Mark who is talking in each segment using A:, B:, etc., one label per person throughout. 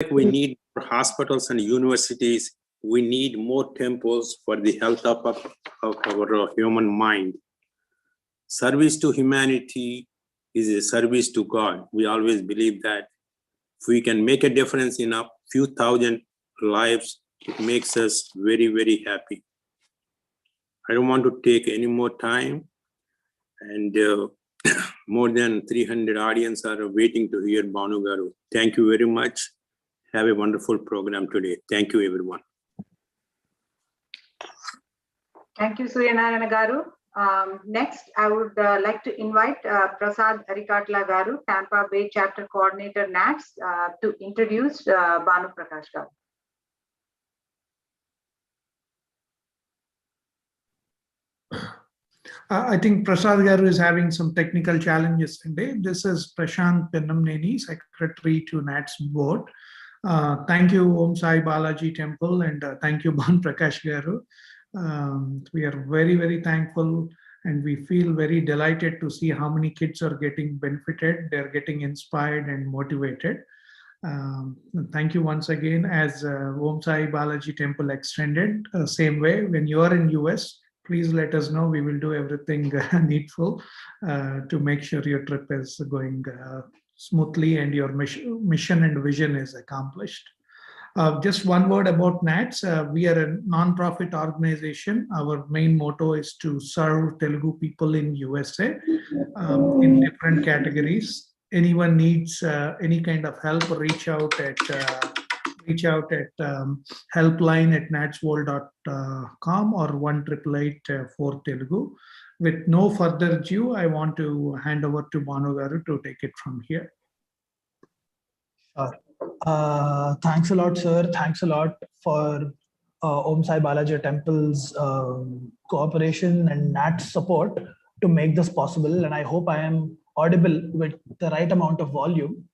A: We need more hospitals and universities. We need more temples for the health of our human mind. Service to humanity is a service to God. We always believe that if we can make a difference in a few thousand lives, it makes us very, very happy. I don't want to take any more time, and more than 300 audience are waiting to hear Banu Garu. Thank you very much. Have a wonderful program today. Thank you, everyone.
B: Thank you, Suryanarayana Garu. Next, I would like to invite Prasad Arikatla Garu, Tampa Bay Chapter Coordinator, NATS, to introduce Banu Prakash Garu.
C: I think Prasad Garu is having some technical challenges today. This is Prashant Pennamneni, Secretary to NATS Board. Thank you, Om Sai Balaji Temple, and thank you, Banu Prakash Garu. We are very, very thankful, and we feel very delighted to see how many kids are getting benefited. They're getting inspired and motivated. Thank you once again. As Om Sai Balaji Temple extended, same way, when you are in US, please let us know. We will do everything needful to make sure your trip is going smoothly and your mission and vision is accomplished. Just one word about NATS. We are a non-profit organization. Our main motto is to serve Telugu people in USA in different categories. Anyone needs any kind of help, reach out at helpline@natsworld.com or 1-888-4 With no further ado, I want to hand over to Banu Garu to take it from here.
D: Thanks a lot, sir. Thanks a lot for Om Sai Balaji Temple's cooperation and NATS support to make this possible. And I hope I am audible with the right amount of volume.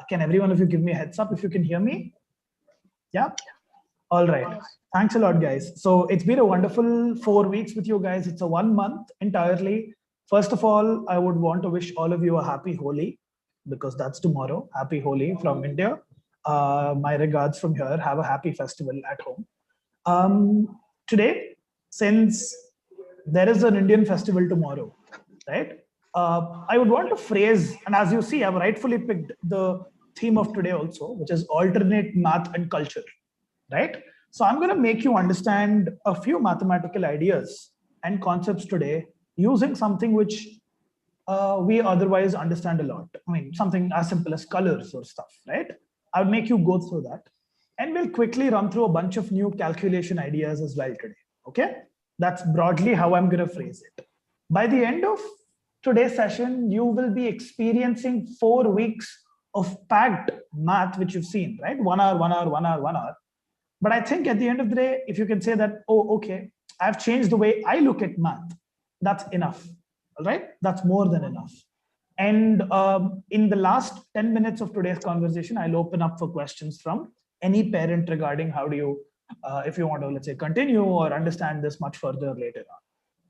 D: Can every one of you give me a heads up if you can hear me? Yeah? All right. Thanks a lot, guys. So it's been a wonderful 4 weeks with you guys. It's a 1 month entirely. First of all, I would want to wish all of you a happy Holi, because that's tomorrow. Happy Holi from India. My regards from here. Have a happy festival at home. Today, since there is an Indian festival tomorrow, right? I would want to phrase, and as you see, I've rightfully picked the theme of today also, which is alternate math and culture, right? So I'm going to make you understand a few mathematical ideas and concepts today using something which we otherwise understand a lot. I mean, something as simple as colors or stuff, right? I'll make you go through that. And we'll quickly run through a bunch of new calculation ideas as well today, okay? That's broadly how I'm going to phrase it. By the end of today's session, you will be experiencing 4 weeks of packed math, which you've seen, right? 1 hour, 1 hour, 1 hour, 1 hour. But I think at the end of the day, if you can say that, oh, okay, I've changed the way I look at math, that's enough, all right? That's more than enough. And in the last 10 minutes of today's conversation, I'll open up for questions from any parent regarding how do you, if you want to, let's say, continue or understand this much further later on.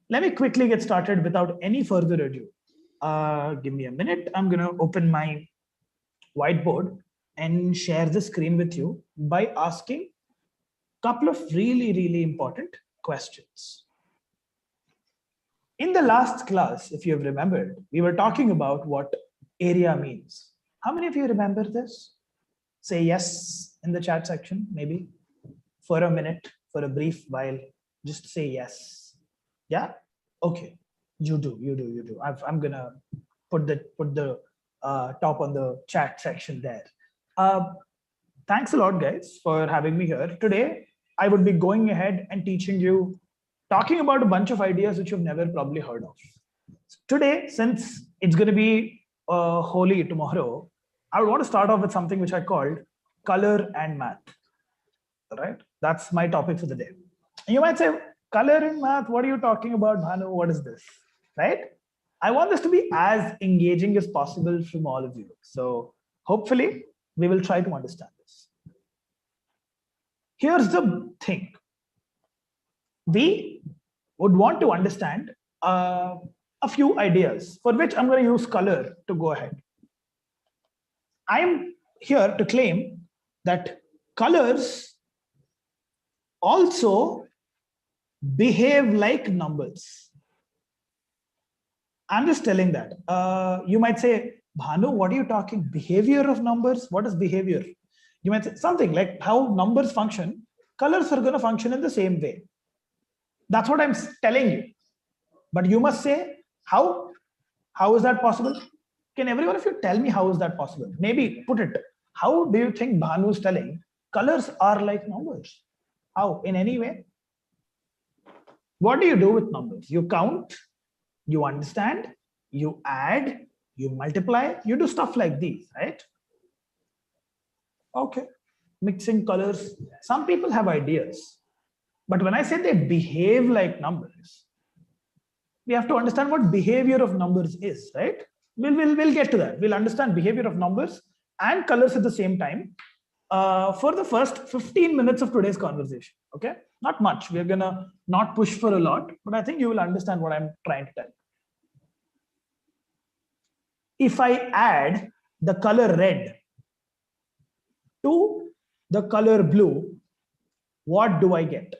D: Let me quickly get started without any further ado. Give me a minute. I'm going to open my whiteboard and share the screen with you by asking a couple of really, really important questions. In the last class, if you have remembered, we were talking about what area means. How many of you remember this? Say yes in the chat section, maybe for a minute, for a brief while, just say yes. Yeah? Okay. You do. I'm going to put the top on the chat section there. Thanks a lot, guys, for having me here. Today, I would be going ahead and teaching you, talking about a bunch of ideas which you've never probably heard of. Today, since it's going to be Holi tomorrow, I would want to start off with something which I called color and math. All right? That's my topic for the day. And you might say, color and math, what are you talking about, Bhanu? What is this? Right? I want this to be as engaging as possible from all of you. So hopefully, we will try to understand this. Here's the thing. We would want to understand a few ideas for which I'm going to use color to go ahead. I'm here to claim that colors also behave like numbers. I'm just telling that. You might say, Bhanu, what are you talking? Behavior of numbers? What is behavior? You might say something like how numbers function, colors are going to function in the same way. That's what I'm telling you. But you must say, how? How is that possible? Can everyone of you tell me how is that possible? Maybe put it. How do you think Bhanu is telling colors are like numbers? How? In any way? What do you do with numbers? You count, you understand, you add, you multiply, you do stuff like these, right? Okay. Mixing colors. Some people have ideas. But when I say they behave like numbers, we have to understand what behavior of numbers is, right? We'll get to that. We'll understand behavior of numbers and colors at the same time for the first 15 minutes of today's conversation. Okay, not much. We're gonna not push for a lot, but I think you will understand what I'm trying to tell. If I add the color red to the color blue, what do I get?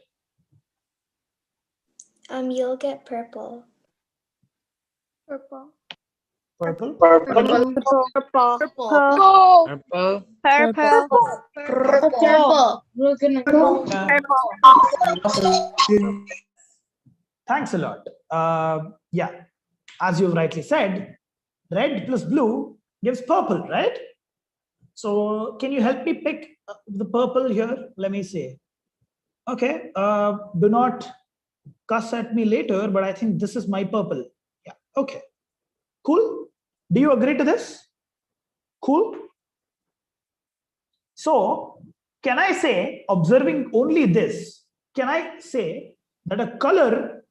E: You'll get purple.
F: Purple.
D: Purple.
F: Purple. Purple. Purple. Purple. We're gonna go purple.
D: Thanks a lot. Yeah, as you rightly said, red plus blue gives purple, right? So can you help me pick the purple here? Let me see. Okay, do not cuss at me later, but I think this is my purple. Yeah, okay. Cool. Do you agree to this? Cool. So can I say, observing only this, can I say that a color,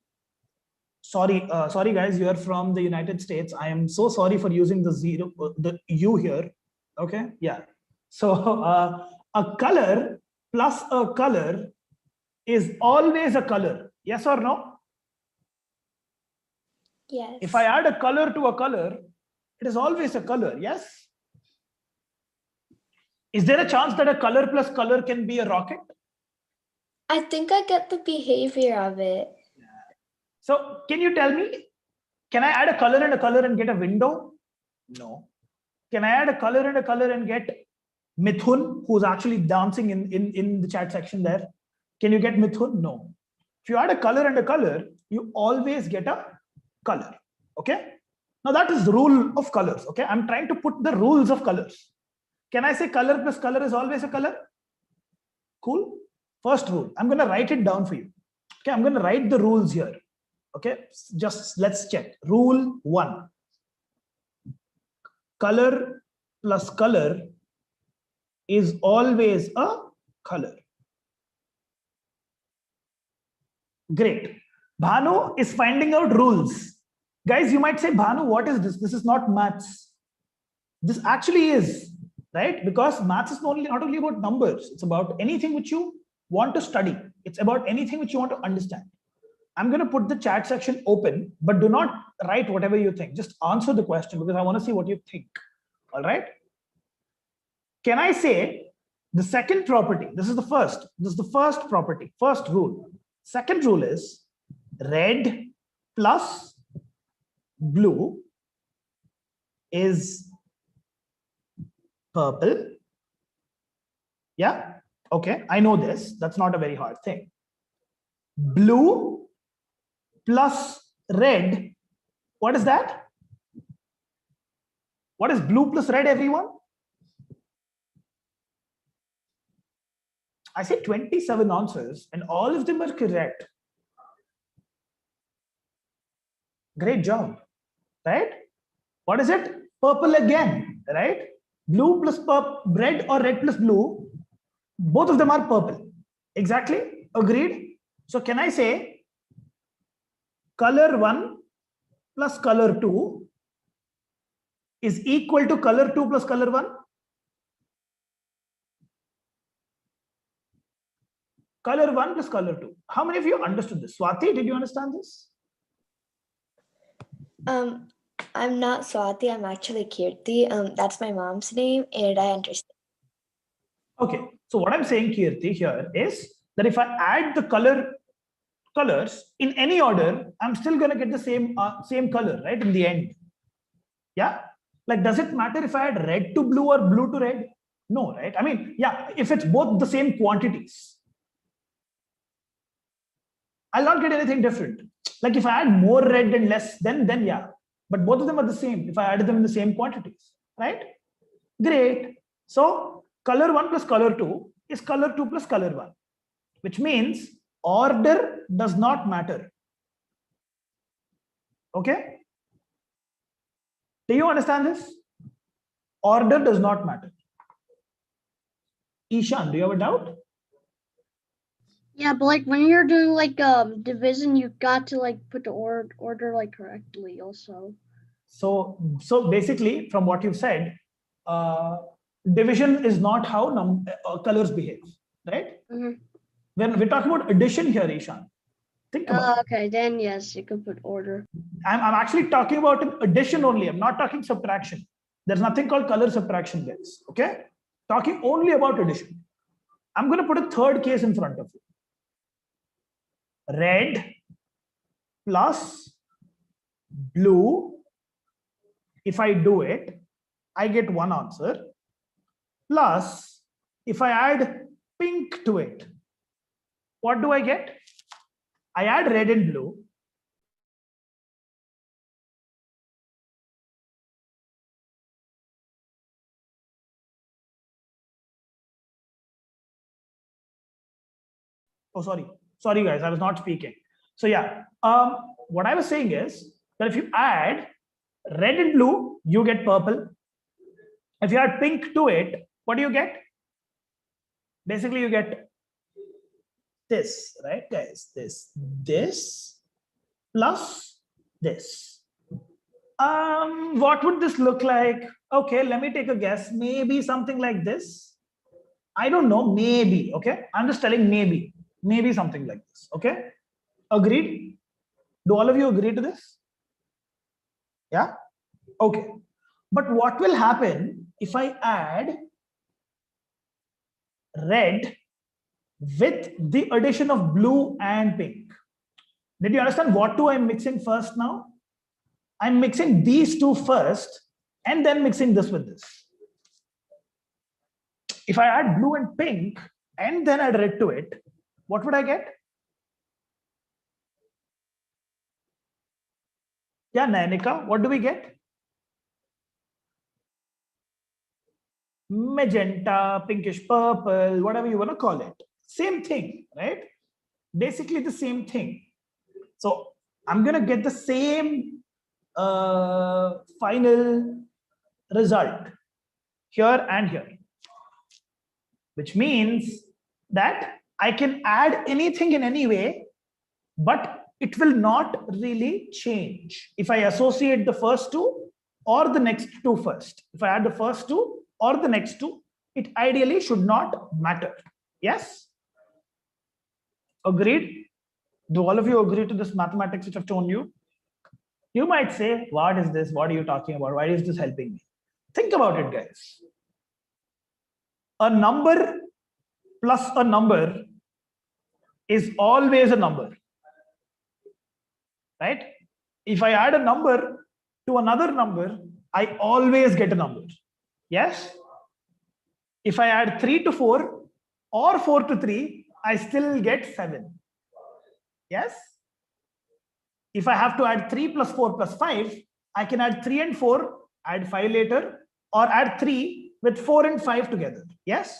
D: sorry guys, you are from the United States. I am so sorry for using the U here. Okay, yeah. So a color plus a color is always a color. Yes or no?
E: Yes.
D: If I add a color to a color, it is always a color. Yes? Is there a chance that a color plus color can be a rocket?
E: I think I get the behavior of it.
D: So can you tell me, can I add a color and get a window? No. Can I add a color and get Mithun, who's actually dancing in the chat section there? Can you get Mithun? No. If you add a color, you always get a color. Okay? Now that is the rule of colors. Okay? I'm trying to put the rules of colors. Can I say color plus color is always a color? Cool. First rule. I'm going to write it down for you. Okay? I'm going to write the rules here. Okay? Just let's check. Rule 1. Color plus color is always a color. Great. Bhanu is finding out rules. Guys, you might say, Bhanu, what is this? This is not maths. This actually is, right? Because maths is not only about numbers. It's about anything which you want to study. It's about anything which you want to understand. I'm going to put the chat section open, but do not write whatever you think. Just answer the question because I want to see what you think. All right? Can I say the second property? This is the first. This is the first property, first rule. Second rule is red plus blue is purple. Yeah, okay, I know this. That's not a very hard thing. Blue plus red, what is that? What is blue plus red, everyone? I say 27 answers and all of them are correct. Great job, right? What is it? Purple again, right? Blue plus red or red plus blue, both of them are purple. Exactly, agreed? So can I say color 1 plus color 2 is equal to color 2 plus color 1? Color 1 plus color 2. How many of you understood this? Swati, did you understand this?
E: I'm not Swati, I'm actually Kirti. That's my mom's name, and I understand.
D: Okay, so what I'm saying, Kirti, here is that if I add the colors in any order, I'm still going to get the same color, right? In the end. Yeah. Like, does it matter if I add red to blue or blue to red? No, right? I mean, yeah, if it's both the same quantities, I'll not get anything different. Like if I add more red and less, then yeah. But both of them are the same if I added them in the same quantities, right? Great. So color 1 plus color 2 is color 2 plus color 1, which means order does not matter. Okay? Do you understand this? Order does not matter. Ishan, do you have a doubt?
F: Yeah, but like when you're doing like division, you got to like put the order like correctly also.
D: So basically, from what you've said, division is not how colors behave, right?
F: Mm-hmm.
D: When we're talking about addition here, Ishan, think about it.
F: Okay, then yes, you can put order.
D: I'm actually talking about an addition only. I'm not talking subtraction. There's nothing called color subtraction, guys. Okay? Talking only about addition. I'm going to put a third case in front of you. Red plus blue. If I do it, I get one answer. Plus, if I add pink to it, what do I get? I add red and blue. Oh, sorry guys, I was not speaking. So yeah, what I was saying is that if you add red and blue, you get purple. If you add pink to it, what do you get? Basically, you get this, right, guys? This plus this. What would this look like? Okay, let me take a guess. Maybe something like this. I don't know. Maybe. Okay, I'm just telling maybe. Maybe something like this. Okay, agreed? Do all of you agree to this? Yeah. Okay. But what will happen if I add red with the addition of blue and pink? Did you understand what two I'm mixing first now? I'm mixing these two first and then mixing this with this. If I add blue and pink and then add red to it, what would I get? Yeah, Nayanika, what do we get? Magenta, pinkish purple, whatever you want to call it. Same thing, right? Basically the same thing. So I'm going to get the same final result here and here, which means that I can add anything in any way, but it will not really change if I associate the first two or the next two first. If I add the first two or the next two, it ideally should not matter. Yes? Agreed? Do all of you agree to this mathematics which I've shown you? You might say, what is this? What are you talking about? Why is this helping me? Think about it, guys. A number plus a number is always a number, right? If I add a number to another number, I always get a number. Yes? If I add 3 to 4 or 4 to 3, I still get 7. Yes? If I have to add 3 plus 4 plus 5, I can add 3 and 4, add 5 later, or add 3 with 4 and 5 together. Yes?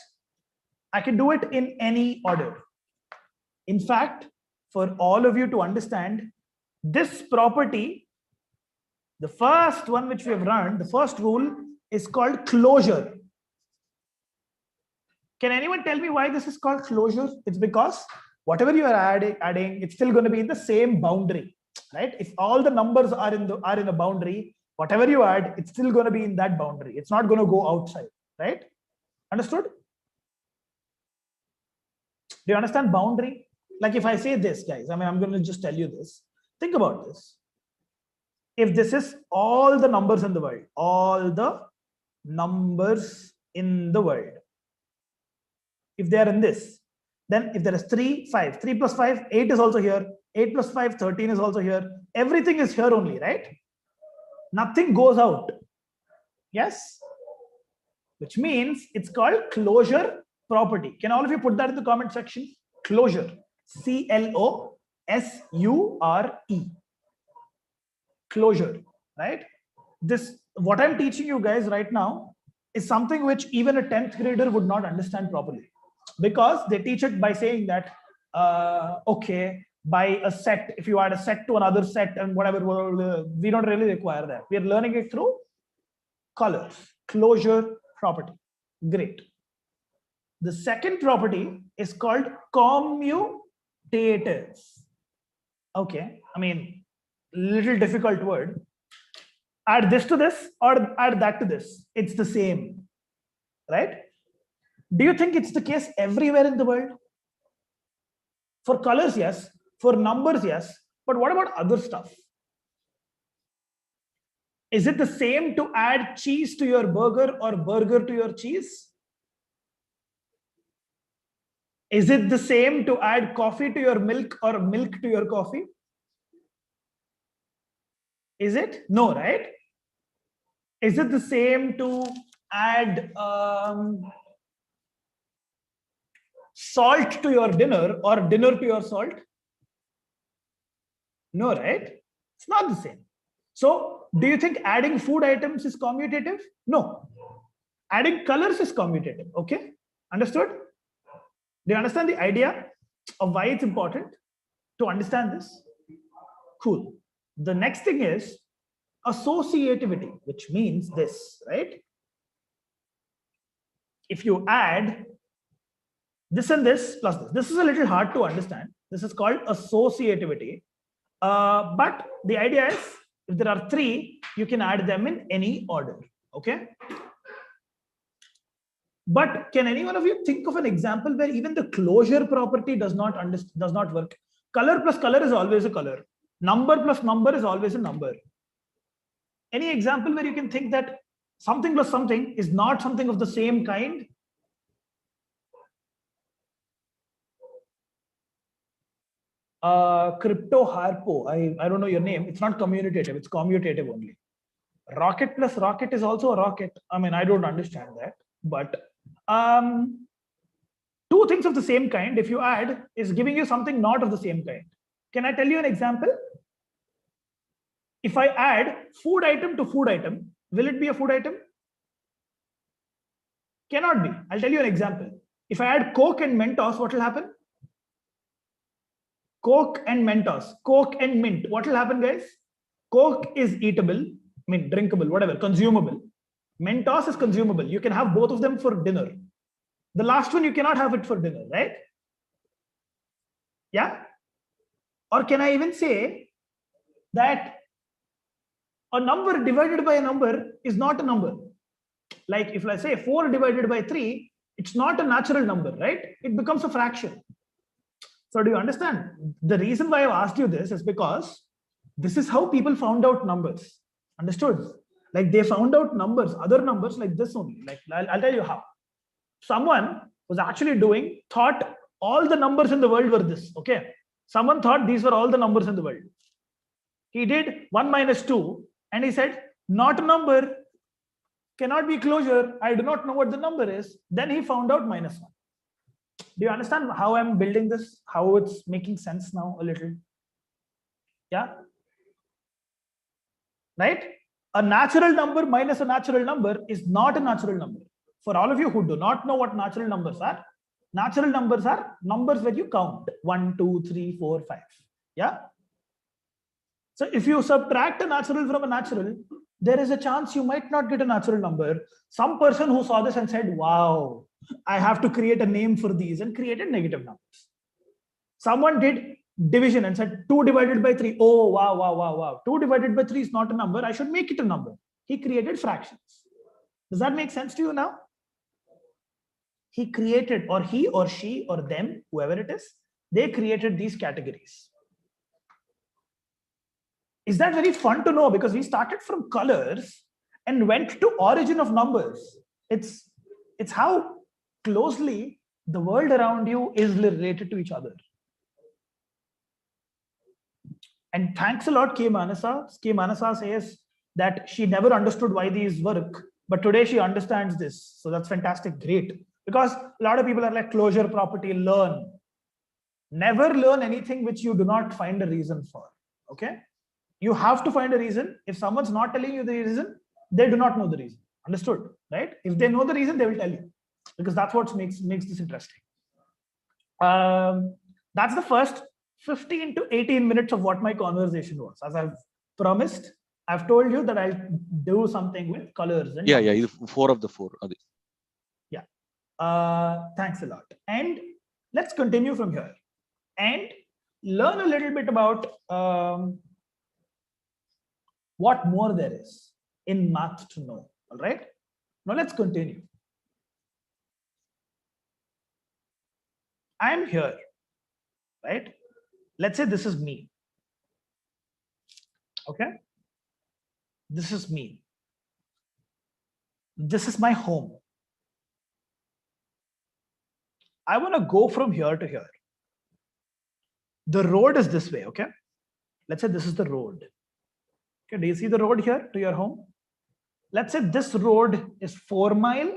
D: I can do it in any order. In fact, for all of you to understand, this property, the first one which we have run, the first rule is called closure. Can anyone tell me why this is called closure? It's because whatever you are adding, it's still going to be in the same boundary, right? If all the numbers are in a boundary, whatever you add, it's still going to be in that boundary. It's not going to go outside, right? Understood? Do you understand boundary? Like if I say this, guys, I mean, I'm going to just tell you this. Think about this. If this is all the numbers in the world, all the numbers in the world, if they are in this, then if there is 3, 5, 3 plus 5, 8 is also here. 8 plus 5, 13 is also here. Everything is here only, right? Nothing goes out. Yes? Which means it's called closure property. Can all of you put that in the comment section? Closure. CLOSURE. Closure, right? This, what I'm teaching you guys right now is something which even a 10th grader would not understand properly, because they teach it by saying that, okay, by a set, if you add a set to another set and whatever, we don't really require that. We are learning it through colors, closure property. Great. The second property is called commutative. Okay, I mean, little difficult word. Add this to this or add that to this. It's the same, right? Do you think it's the case everywhere in the world? For colors, yes. For numbers, yes. But what about other stuff? Is it the same to add cheese to your burger or burger to your cheese? Is it the same to add coffee to your milk or milk to your coffee? Is it? No, right? Is it the same to add salt to your dinner or dinner to your salt? No, right? It's not the same. So, do you think adding food items is commutative? No. Adding colors is commutative. Okay? Understood? Do you understand the idea of why it's important to understand this? Cool. The next thing is associativity, which means this, right? If you add this and this plus this is a little hard to understand. This is called associativity. But the idea is, if there are 3, you can add them in any order. Okay? But can any one of you think of an example where even the closure property does not work? Color plus color is always a color. Number plus number is always a number. Any example where you can think that something plus something is not something of the same kind? Crypto Harpo, I don't know your name. It's not commutative, it's commutative only. Rocket plus rocket is also a rocket. I mean, I don't understand that. But 2 things of the same kind, if you add, is giving you something not of the same kind. Can I tell you an example? If I add food item to food item, will it be a food item? Cannot be. I'll tell you an example. If I add Coke and Mentos, what will happen? Coke and Mentos, Coke and mint. What will happen, guys? Coke is eatable, I mean drinkable, whatever, consumable. Mentos is consumable. You can have both of them for dinner. The last one, you cannot have it for dinner, right? Yeah? Or can I even say that a number divided by a number is not a number? Like if I say 4 divided by 3, it's not a natural number, right? It becomes a fraction. So do you understand? The reason why I've asked you this is because this is how people found out numbers. Understood? Like they found out numbers, other numbers like this only. Like I'll tell you how. Someone was actually thought all the numbers in the world were this. Okay. Someone thought these were all the numbers in the world. He did 1 minus 2 and he said, not a number, cannot be closure. I do not know what the number is. Then he found out -1. Do you understand how I'm building this? How it's making sense now a little? Yeah. Right? A natural number minus a natural number is not a natural number. For all of you who do not know what natural numbers are numbers where you count 1, 2, 3, 4, 5. Yeah. So if you subtract a natural from a natural, there is a chance you might not get a natural number. Some person who saw this and said, wow, I have to create a name for these, and created negative numbers. Someone did division and said 2 divided by 3. Oh, wow. 2 divided by 3 is not a number. I should make it a number. He created fractions. Does that make sense to you now? He created, or he or she or them, whoever it is, they created these categories. Is that very fun to know? Because we started from colors and went to origin of numbers. It's how closely the world around you is related to each other. And thanks a lot, K. Manasa. K. Manasa says that she never understood why these work, but today she understands this. So that's fantastic, great. Because a lot of people are like closure property, learn. Never learn anything which you do not find a reason for. Okay? You have to find a reason. If someone's not telling you the reason, they do not know the reason. Understood? Right? If they know the reason, they will tell you. Because that's what makes this interesting. That's the first 15 to 18 minutes of what my conversation was. As I've promised, I've told you that I'll do something with colors. And
G: yeah, 4 of the 4.
D: Yeah. Thanks a lot. And let's continue from here and learn a little bit about what more there is in math to know. All right. Now let's continue. I'm here, right? Let's say this is me. Okay. This is me. This is my home. I want to go from here to here. The road is this way, okay? Let's say this is the road. Okay, do you see the road here to your home? Let's say this road is 4 mile.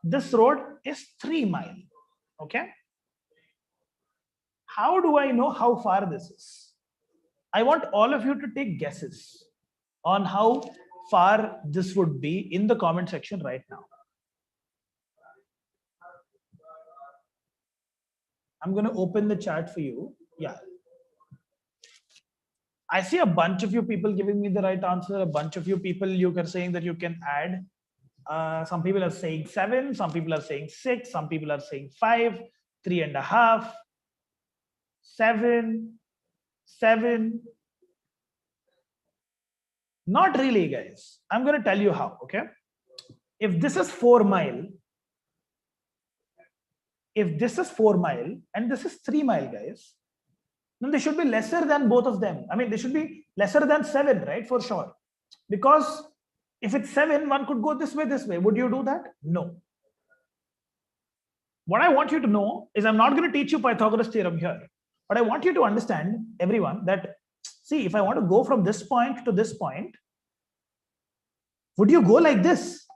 D: This road is 3 mile, okay? How do I know how far this is? I want all of you to take guesses on how far this would be in the comment section right now. I'm going to open the chat for you. Yeah. I see a bunch of you people giving me the right answer. A bunch of you people, you are saying that you can add. Some people are saying 7. Some people are saying 6. Some people are saying 5, 3.5, 7, 7. Not really, guys. I'm going to tell you how, okay? If this is 4 mile, if this is 4 mile and this is 3 mile, guys, then they should be lesser than both of them. I mean, they should be lesser than 7, right? For sure. Because if it's 7, one could go this way, this way. Would you do that? No. What I want you to know is I'm not going to teach you Pythagoras theorem here. But I want you to understand, everyone, that, see, if I want to go from this point to this point, would you go like this?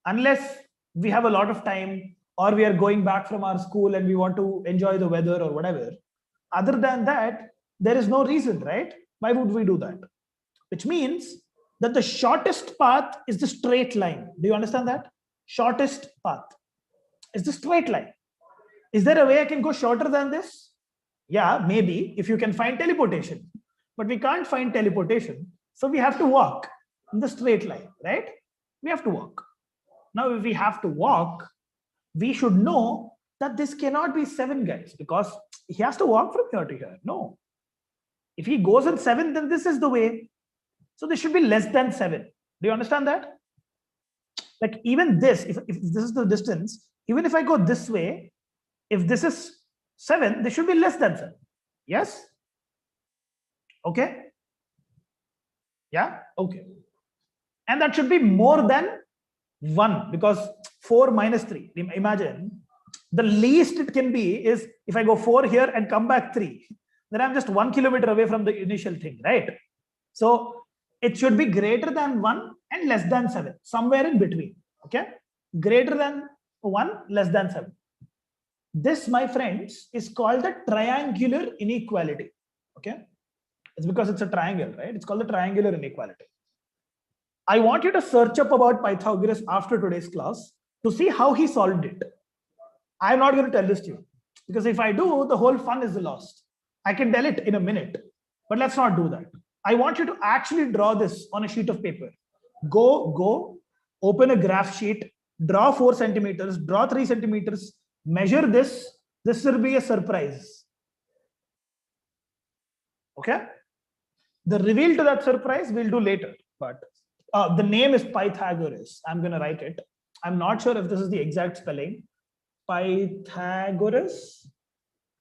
D: Unless we have a lot of time or we are going back from our school and we want to enjoy the weather or whatever. Other than that, there is no reason, right? Why would we do that? Which means that the shortest path is the straight line. Do you understand that? Shortest path is the straight line. Is there a way I can go shorter than this? Yeah, maybe, if you can find teleportation. But we can't find teleportation. So we have to walk in the straight line, right? We have to walk. Now, if we have to walk, we should know that this cannot be 7, guys, because he has to walk from here to here. No. If he goes in 7, then this is the way. So this should be less than 7. Do you understand that? Like even this, if this is the distance, even if I go this way, if this is 7, this should be less than 7. Yes? Okay? Yeah? Okay. And that should be more than 1, because 4 minus 3. Imagine the least it can be is if I go 4 here and come back 3, then I'm just 1 kilometer away from the initial thing, right? So it should be greater than 1 and less than 7, somewhere in between. Okay? Greater than 1, less than 7. This, my friends, is called the triangular inequality. Okay? It's because it's a triangle, right? It's called the triangular inequality. I want you to search up about Pythagoras after today's class to see how he solved it. I'm not going to tell this to you because if I do, the whole fun is lost. I can tell it in a minute, but let's not do that. I want you to actually draw this on a sheet of paper. Go, open a graph sheet, draw 4 centimeters, draw 3 centimeters, measure this. This will be a surprise. Okay? The reveal to that surprise we'll do later, but the name is Pythagoras. I'm going to write it. I'm not sure if this is the exact spelling. Pythagoras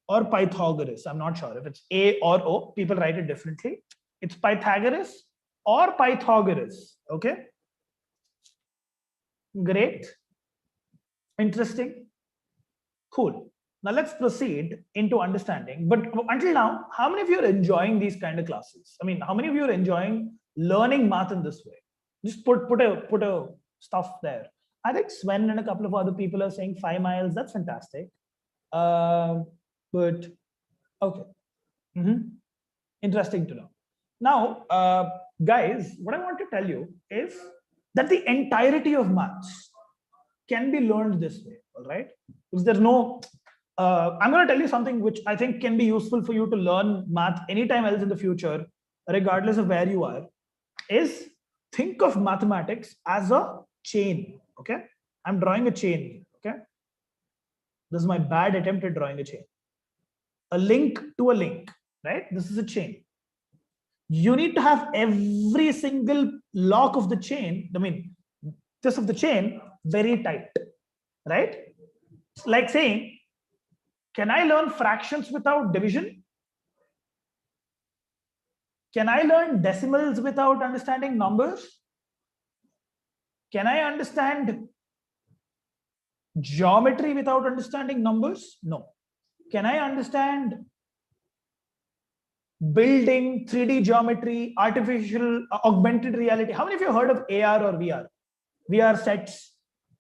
D: or Pythagoras. I'm not sure if it's A or O. People write it differently. It's Pythagoras or Pythagoras. Okay. Great. Interesting. Cool. Now let's proceed into understanding. But until now, how many of you are enjoying these kind of classes? I mean, how many of you are enjoying learning math in this way? Just put a stuff there. I think Sven and a couple of other people are saying 5 miles. That's fantastic. But okay. Interesting to know. Now, guys, what I want to tell you is that the entirety of maths can be learned this way. All right. Because there's no. I'm going to tell you something which I think can be useful for you to learn math anytime else in the future, regardless of where you are, is think of mathematics as a chain. Okay. I'm drawing a chain. Okay. This is my bad attempt at drawing a chain. A link to a link, right? This is a chain. You need to have every single lock of the chain, this of the chain, very tight, right? It's like saying, can I learn fractions without division? Can I learn decimals without understanding numbers? Can I understand geometry without understanding numbers? No. Can I understand building, 3D geometry, artificial, augmented reality? How many of you have heard of AR or VR? VR sets,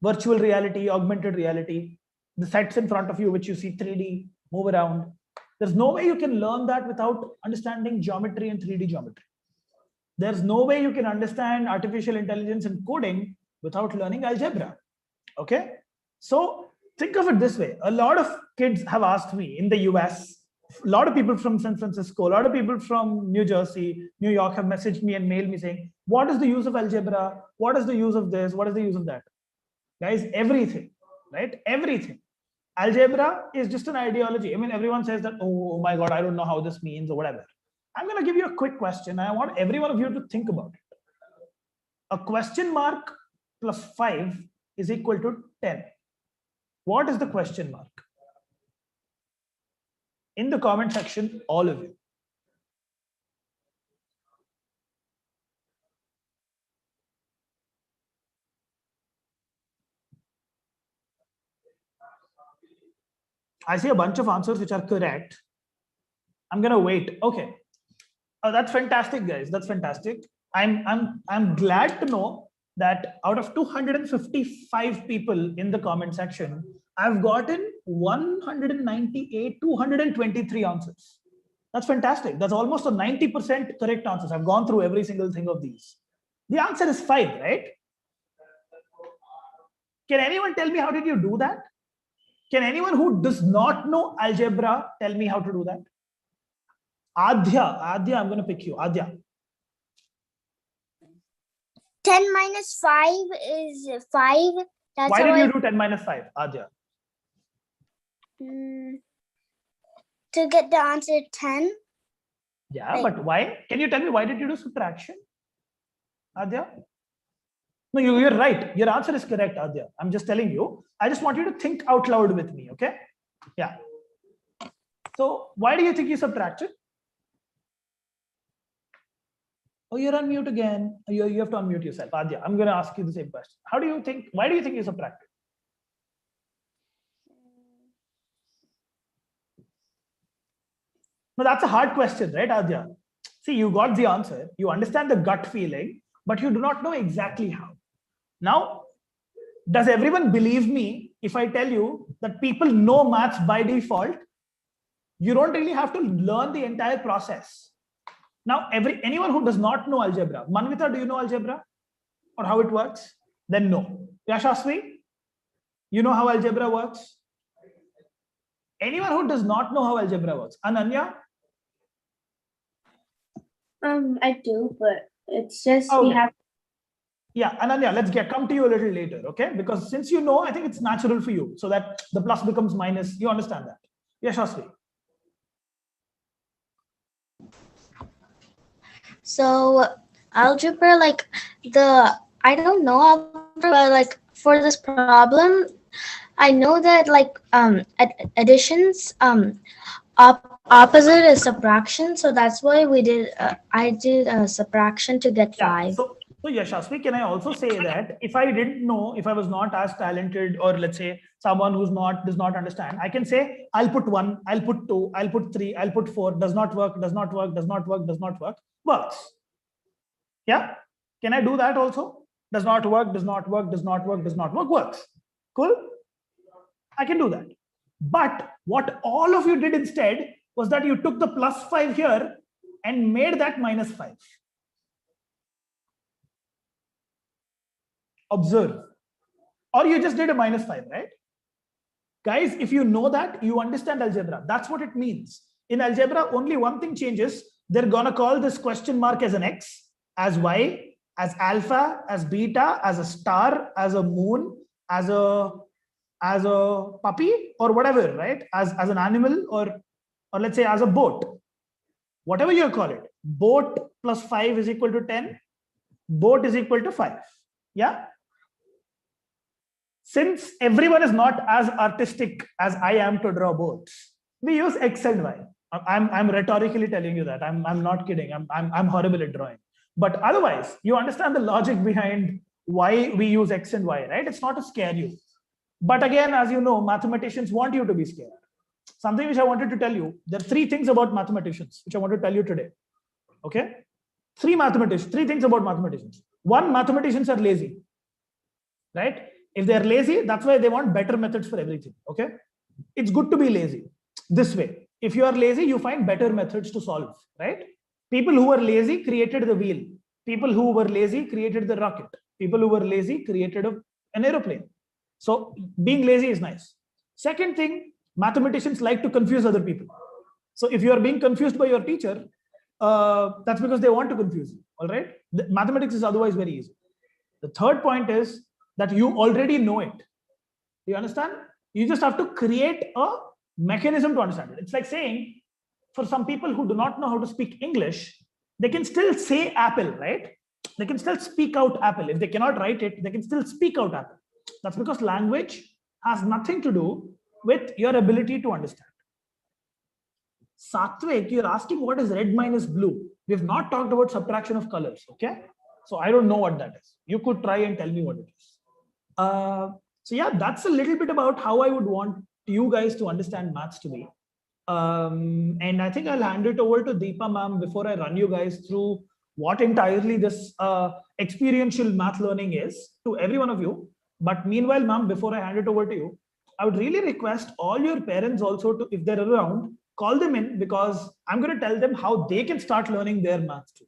D: virtual reality, augmented reality, the sets in front of you, which you see 3D, move around. There's no way you can learn that without understanding geometry and 3D geometry. There's no way you can understand artificial intelligence and coding without learning algebra. Okay? So think of it this way. A lot of kids have asked me in the US, a lot of people from San Francisco, a lot of people from New Jersey, New York have messaged me and mailed me saying, what is the use of algebra? What is the use of this? What is the use of that? Guys, everything, right? Everything. Algebra is just an ideology. I mean, everyone says that, oh my God, I don't know how this means or whatever. I'm going to give you a quick question. I want every one of you to think about it. A question mark plus 5 is equal to 10. What is the question mark? In the comment section, all of you. I see a bunch of answers which are correct. I'm going to wait. Okay. Oh, that's fantastic, guys. That's fantastic. I'm glad to know that out of 255 people in the comment section, I've gotten 223 answers. That's fantastic. That's almost a 90% correct answers. I've gone through every single thing of these. The answer is 5, right? Can anyone tell me how did you do that? Can anyone who does not know algebra tell me how to do that? Adya, I'm going to pick you. Adya.
G: 10 minus 5 is 5. That's
D: why did you do 10 minus 5, Adya?
G: To get the answer 10.
D: Yeah, but why? Can you tell me why did you do subtraction, Adya? No, you're right. Your answer is correct, Adya. I'm just telling you. I just want you to think out loud with me, okay? Yeah. So why do you think you subtracted? Oh, you're on mute again. You have to unmute yourself. Adya, I'm going to ask you the same question. Why do you think you subtracted? No, that's a hard question, right, Adya? See, you got the answer. You understand the gut feeling, but you do not know exactly how. Now, does everyone believe me if I tell you that people know maths by default? You don't really have to learn the entire process. Now, anyone who does not know algebra, Manvita, do you know algebra or how it works? Then no. Yashasvi, you know how algebra works? Anyone who does not know how algebra works? Ananya?
E: I do, but it's just
D: okay.
E: We have.
D: Yeah, Ananya, let's come to you a little later, okay? Because since you know, I think it's natural for you so that the plus becomes minus. You understand that? Yashasvi.
G: So algebra, I don't know algebra, but for this problem, I know that additions opposite is subtraction, so that's why I did subtraction to get 5.
D: So Yashasvi, can I also say that if I didn't know, if I was not as talented, or let's say someone who's does not understand, I can say, I'll put 1, I'll put 2, I'll put 3, I'll put 4, does not work, does not work, does not work, does not work, works. Yeah, can I do that also? Does not work, does not work, does not work, does not work, works. Cool. I can do that. But what all of you did instead was that you took the +5 here and made that -5. Observe. Or you just did a -5, right? Guys, if you know that, you understand algebra. That's what it means. In algebra, only one thing changes. They're going to call this question mark as an X, as Y, as alpha, as beta, as a star, as a moon, as a puppy, or whatever, right? As an animal, or let's say as a boat. Whatever you call it. Boat +5 is equal to 10. Boat is equal to 5. Yeah? Since everyone is not as artistic as I am to draw boats, we use X and Y. I'm rhetorically telling you that. I'm not kidding. I'm horrible at drawing. But otherwise, you understand the logic behind why we use X and Y, right? It's not to scare you. But again, as you know, mathematicians want you to be scared. Something which I wanted to tell you, there are 3 things about mathematicians which I want to tell you today. Okay? 3 things about mathematicians. 1, mathematicians are lazy, right? If they're lazy, that's why they want better methods for everything. Okay? It's good to be lazy this way. If you are lazy, you find better methods to solve, right? People who were lazy created the wheel. People who were lazy created the rocket. People who were lazy created an aeroplane. So being lazy is nice. Second thing, mathematicians like to confuse other people. So if you are being confused by your teacher, that's because they want to confuse you. All right? Mathematics is otherwise very easy. The third point is that you already know it. Do you understand? You just have to create a mechanism to understand it. It's like saying, for some people who do not know how to speak English, they can still say apple, right? They can still speak out apple. If they cannot write it, they can still speak out apple. That's because language has nothing to do with your ability to understand. Satvik, you're asking what is red minus blue. We have not talked about subtraction of colors, okay? So I don't know what that is. You could try and tell me what it is. So yeah, that's a little bit about how I would want you guys to understand maths to me. And I think I'll hand it over to Deepa ma'am before I run you guys through what entirely this experiential math learning is to every one of you. But meanwhile, ma'am, before I hand it over to you, I would really request all your parents also to, if they're around, call them in, because I'm going to tell them how they can start learning their maths too.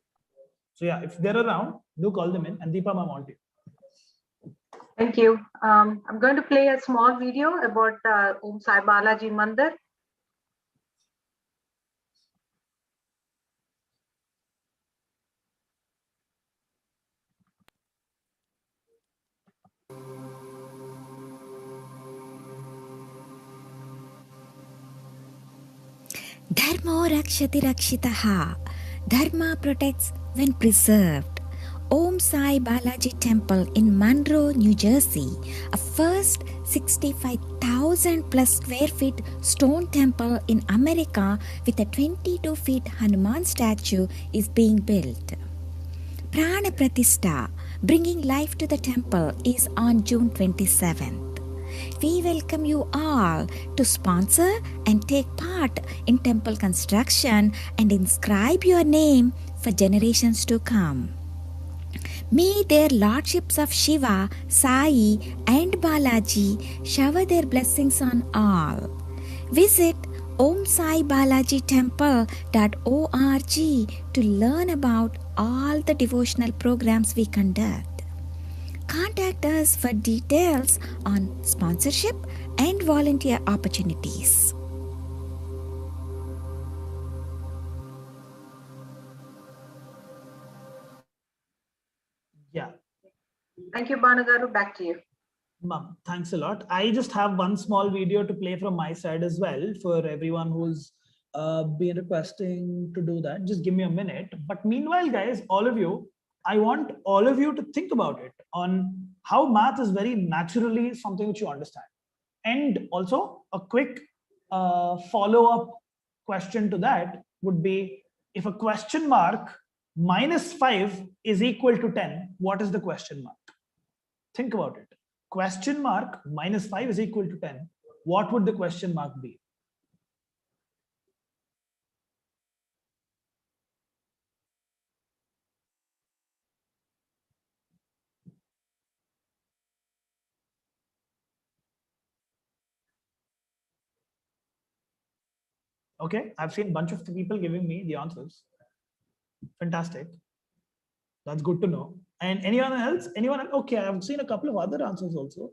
D: So yeah, if they're around, do call them in. And Deepa ma'am, on to you.
B: Thank you. I'm going to play a small video about Om Sai Balaji Mandir.
H: Dharma rakshati rakshitaha. Dharma protects when preserved. Om Sai Balaji Temple in Monroe, New Jersey, a first 65,000 plus square feet stone temple in America with a 22 feet Hanuman statue is being built. Prana Pratishta, bringing life to the temple, is on June 27th. We welcome you all to sponsor and take part in temple construction and inscribe your name for generations to come. May their lordships of Shiva, Sai and Balaji shower their blessings on all. Visit omsaibalajitemple.org to learn about all the devotional programs we conduct. Contact us for details on sponsorship and volunteer opportunities.
D: Yeah.
B: Thank you, Banagaru. Back to you.
D: Ma'am, thanks a lot. I just have one small video to play from my side as well for everyone who's been requesting to do that. Just give me a minute. But meanwhile, guys, all of you, I want all of you to think about it on how math is very naturally something which you understand. And also a quick follow-up question to that would be, if a question mark minus 5 is equal to 10, what is the question mark? Think about it. Question mark minus 5 is equal to 10. What would the question mark be? Okay, I've seen a bunch of people giving me the answers. Fantastic. That's good to know. And anyone else? Anyone else? Okay, I've seen a couple of other answers also.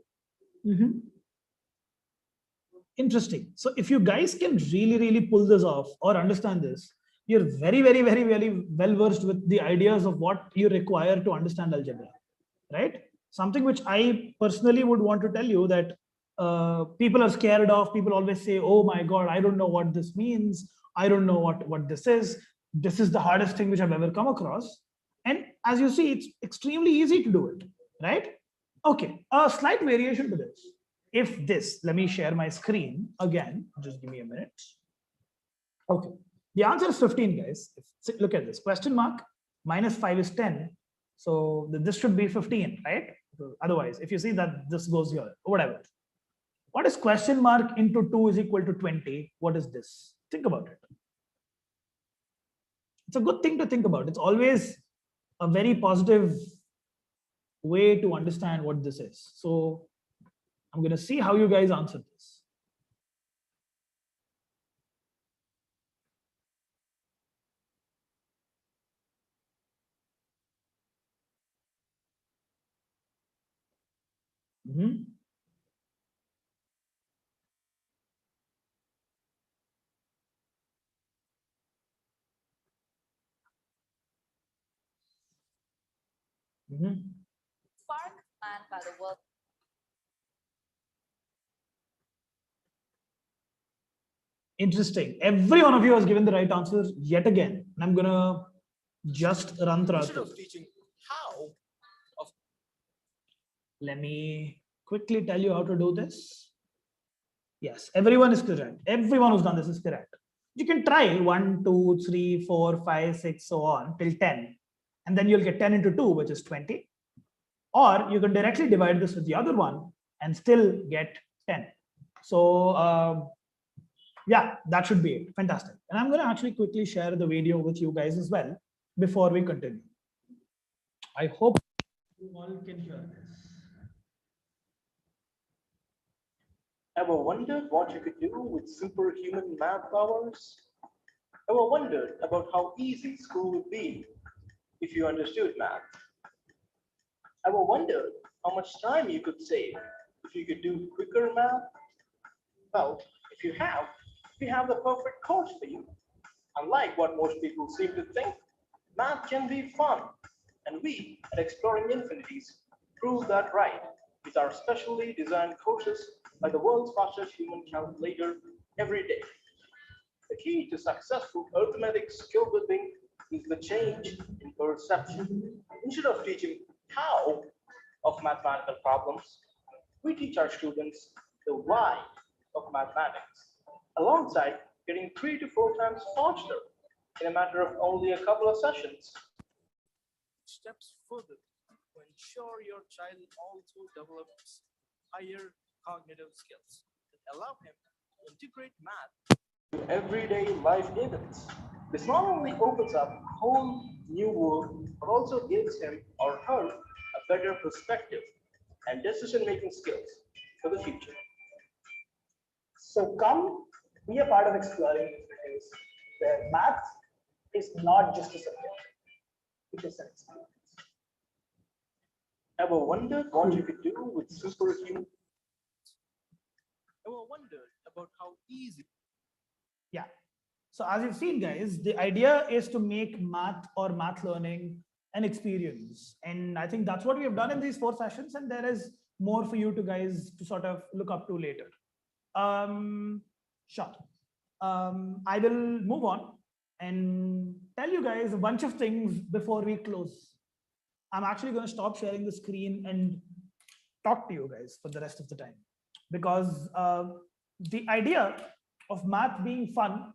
D: Interesting. So if you guys can really pull this off or understand this, you're very well versed with the ideas of what you require to understand algebra, right? Something which I personally would want to tell you that people are scared of. People always say, oh my God, I don't know what this means. I don't know what this is. This is the hardest thing which I've ever come across. And as you see, it's extremely easy to do it, right? Okay, a slight variation to this. If this, let me share my screen again, just give me a minute. Okay, the answer is 15, guys. Look at this, question mark, minus 5 is 10. So this should be 15, right? Otherwise, if you see that this goes here, whatever. What is question mark into 2 is equal to 20? What is this? Think about it. It's a good thing to think about. It's always a very positive way to understand what this is. So I'm going to see how you guys answer this.
I: Spark man by the world.
D: Interesting. Every one of you has given the right answer yet again. And I'm gonna just run through it.
J: Teaching how of
D: Let me quickly tell you how to do this. Yes, everyone is correct. Everyone who's done this is correct. You can try 1, 2, 3, 4, 5, 6, so on till 10. And then you'll get 10 into 2, which is 20. Or you can directly divide this with the other one and still get 10. So yeah, that should be it. Fantastic. And I'm going to actually quickly share the video with you guys as well before we continue. I hope you all can hear this.
K: Ever wondered what you could do with superhuman math powers? Ever wondered about how easy school would be if you understood math? Ever wondered how much time you could save if you could do quicker math? Well, if you have, we have the perfect course for you. Unlike what most people seem to think, math can be fun. And we at Exploring Infinities prove that right with our specially designed courses by the world's fastest human calculator every day. The key to successful arithmetic skill building is the change in perception. Instead of teaching how of mathematical problems, we teach our students the why of mathematics, alongside getting 3 to 4 times faster in a matter of only a couple of sessions.
J: steps further to ensure your child also develops higher cognitive skills that allow him to integrate math
K: to everyday life events. This not only opens up a whole new world, but also gives him or her a better perspective and decision-making skills for the future.
D: So come be a part of Exploring Infinities, where math is not just a subject, it is an experience.
K: Ever wondered what you could do with superhuman?
J: Ever wondered about how easy?
D: Yeah. So as you've seen, guys, the idea is to make math or math learning an experience. And I think that's what we have done in these 4 sessions. And there is more for you to guys to sort of look up to later. Sure. I will move on and tell you guys a bunch of things before we close. I'm actually going to stop sharing the screen and talk to you guys for the rest of the time, because the idea of math being fun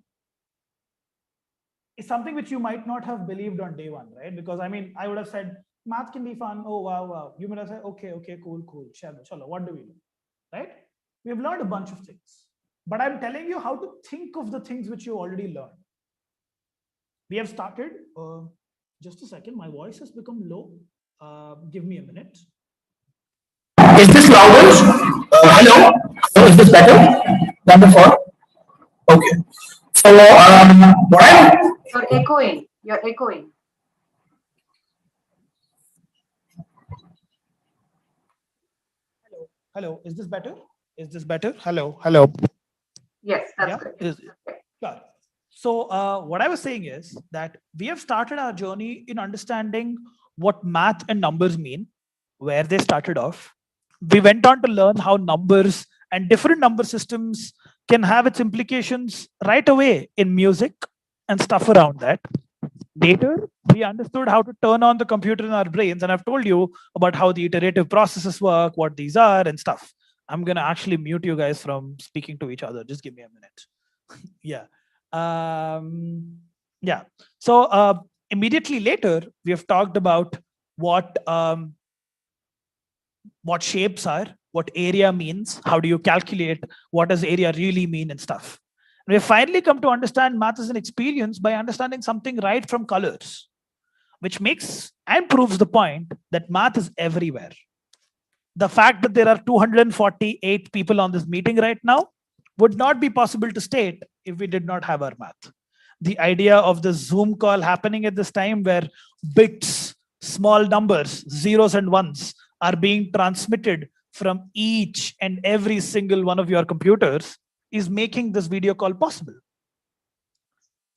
D: is something which you might not have believed on day one, right? Because I mean, I would have said math can be fun. Oh wow, wow. You would have said, okay, cool. Chalo, what do we do, right? We have learned a bunch of things, but I'm telling you how to think of the things which you already learned. We have started. Just a second, my voice has become low. Give me a minute.
L: Is this louder? Hello? So is this better than before? Okay. So what I
B: You're echoing. You're echoing.
D: Hello. Is this better? Is this better? Hello.
B: Yes, that's
D: Yeah.
B: good.
D: Sure. So what I was saying is that we have started our journey in understanding what math and numbers mean, where they started off. We went on to learn how numbers and different number systems can have its implications right away in music and stuff around that. Later, we understood how to turn on the computer in our brains, and I've told you about how the iterative processes work, what these are, and stuff. I'm going to actually mute you guys from speaking to each other. Just give me a minute. Yeah. Yeah. So immediately later, we have talked about what shapes are, what area means, how do you calculate, what does area really mean, and stuff. And we finally come to understand math as an experience by understanding something right from colors, which makes and proves the point that math is everywhere. The fact that there are 248 people on this meeting right now would not be possible to state if we did not have our math. The idea of the Zoom call happening at this time where bits, small numbers, zeros and ones are being transmitted from each and every single one of your computers is making this video call possible.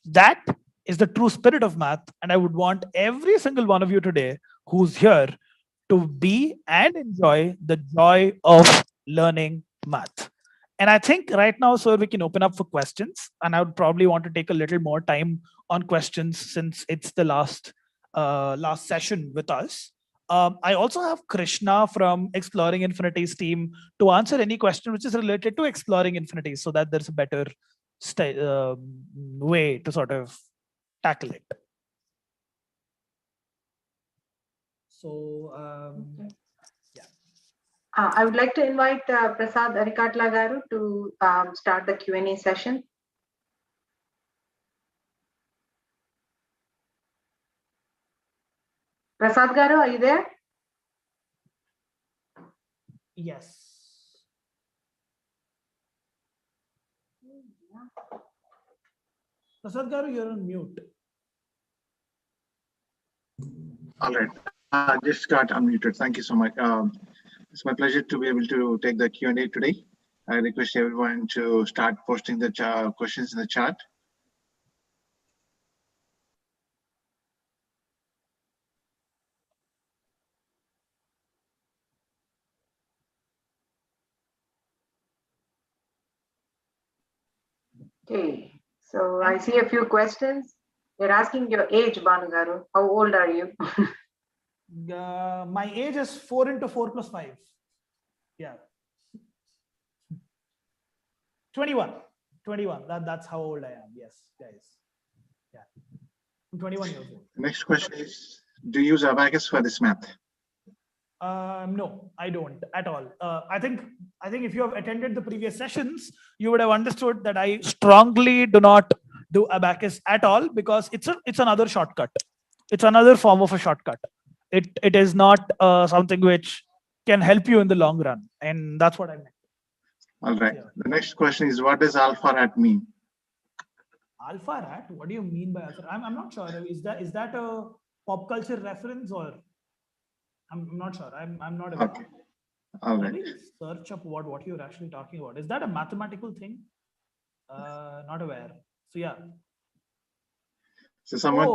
D: That is the true spirit of math, and I would want every single one of you today who's here to be and enjoy the joy of learning math. And I think right now, sir, we can open up for questions, and I would probably want to take a little more time on questions since it's the last session with us. I also have Krishna from Exploring Infinities team to answer any question which is related to Exploring Infinities, so that there's a better way to sort of tackle it. So, yeah.
B: I would like to invite Prasad Arikatla Garu to start the Q&A session. Prasad Garu, are you there?
D: Yes. Prasad Garu, you're on mute.
M: All right. Just got unmuted. Thank you so much. It's my pleasure to be able to take the Q&A today. I request everyone to start posting the questions in the chat.
B: Okay, so I see a few questions. They're asking your age, Banu Garu. How old are you?
D: My age is 4 into 4 plus 5. Yeah. 21. That's how old I am. Yes, guys. Yeah. I'm 21 years old.
M: The next question is, do you use Abacus for this math?
D: No, I don't at all. I think if you have attended the previous sessions, you would have understood that I strongly do not do Abacus at all, because it's another shortcut. It's another form of a shortcut. It is not something which can help you in the long run, and that's what I meant.
M: All right. Yeah. The next question is, what does alpha rat mean?
D: Alpha rat? What do you mean by alpha? I'm not sure. Is that a pop culture reference, or I'm not sure. I'm not aware.
M: Okay. All right.
D: Let me search up what you're actually talking about. Is that a mathematical thing? Not aware. So yeah.
M: So someone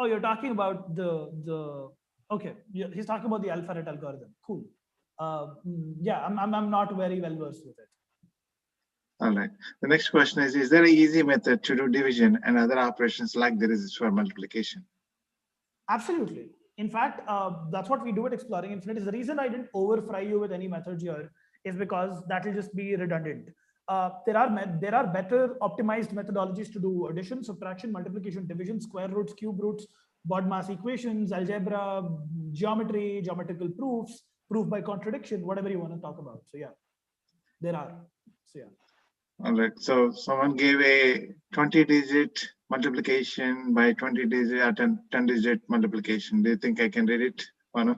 D: you're talking about the okay. He's talking about the alpha rat algorithm. Cool. Yeah, I'm not very well versed with it.
M: All right. The next question is there an easy method to do division and other operations like there is for multiplication?
D: Absolutely. In fact, that's what we do at Exploring Infinities. The reason I didn't overfry you with any methods here is because that will just be redundant. there are better optimized methodologies to do addition, subtraction, multiplication, division, square roots, cube roots, BODMAS equations, algebra, geometry, geometrical proofs, proof by contradiction, whatever you want to talk about. So yeah, there are. So yeah.
M: All right. So someone gave a 20-digit multiplication by 20-digit or 10-digit multiplication. Do you think I can read it, Manu?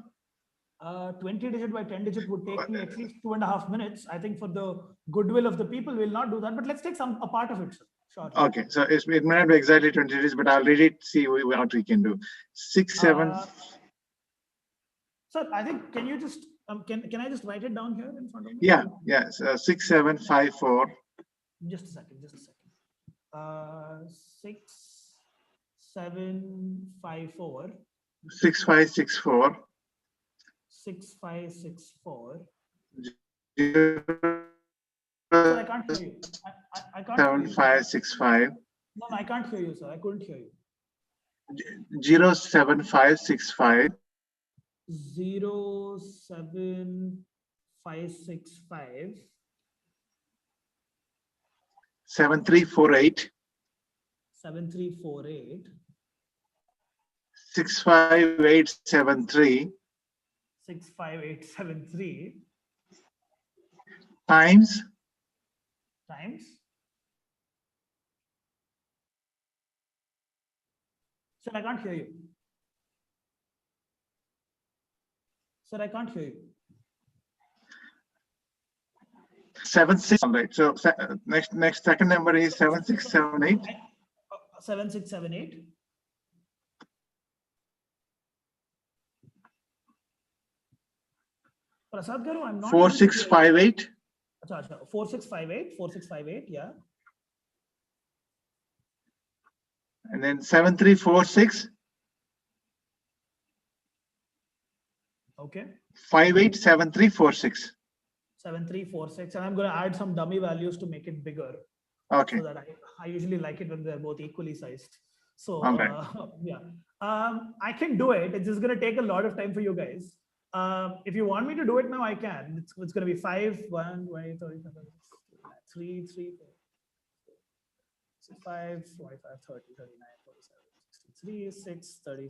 D: 20-digit by 10-digit would take me at least 2.5 minutes. I think for the goodwill of the people, we'll not do that. But let's take a part of it, sir. Sure.
M: Okay. So it may not be exactly 20 digits, but I'll read it. See what we can do. 6, 7.
D: Sir, I think can you just can I just write it down here in front of me?
M: Yeah. Yeah. So 6, 7, 5, 4.
D: Just a second. 6, 7, 5, 4.
M: 6, 5, 6, 4.
D: 6, 5, 6, 4.
M: 0,
D: Sir, I can't hear you. I can't
M: 7,
D: hear you.
M: 5, 6, 5.
D: No, I can't hear you, sir. I couldn't hear you.
M: 0, 7, 5, 6, 5.
D: 0, 7, 5, 6, 5.
M: 7, 3, 4, 8.
D: 7, 3, 4, 8.
M: 6, 5, 8, 7, 3.
D: 6, 5, 8, 7, 3.
M: Times.
D: Sir, I can't hear you. Sir, I can't hear you.
M: 7, 6. All right. So next second number is 7, 6, 7, 8.
D: 7, 6, 7, 8. Prasad Garu, I'm not
M: 4, 6, 5, 8.
D: 4, 6, 5, 8. 4, 6, 5, 8. Yeah.
M: And then 7, 3, 4, 6.
D: Okay.
M: 5, 8, 7, 3, 4, 6.
D: 7, 3, 4, 6. And I'm going to add some dummy values to make it bigger.
M: Okay.
D: So that I usually like it when they're both equally sized. So
M: right.
D: yeah, I can do it. It's just going to take a lot of time for you guys. If you want me to do it now, I can. It's going to be 5, 1, 20, 30, 3, 3, 4, 5, 45, 30, 39, 47, 63, 6, 30,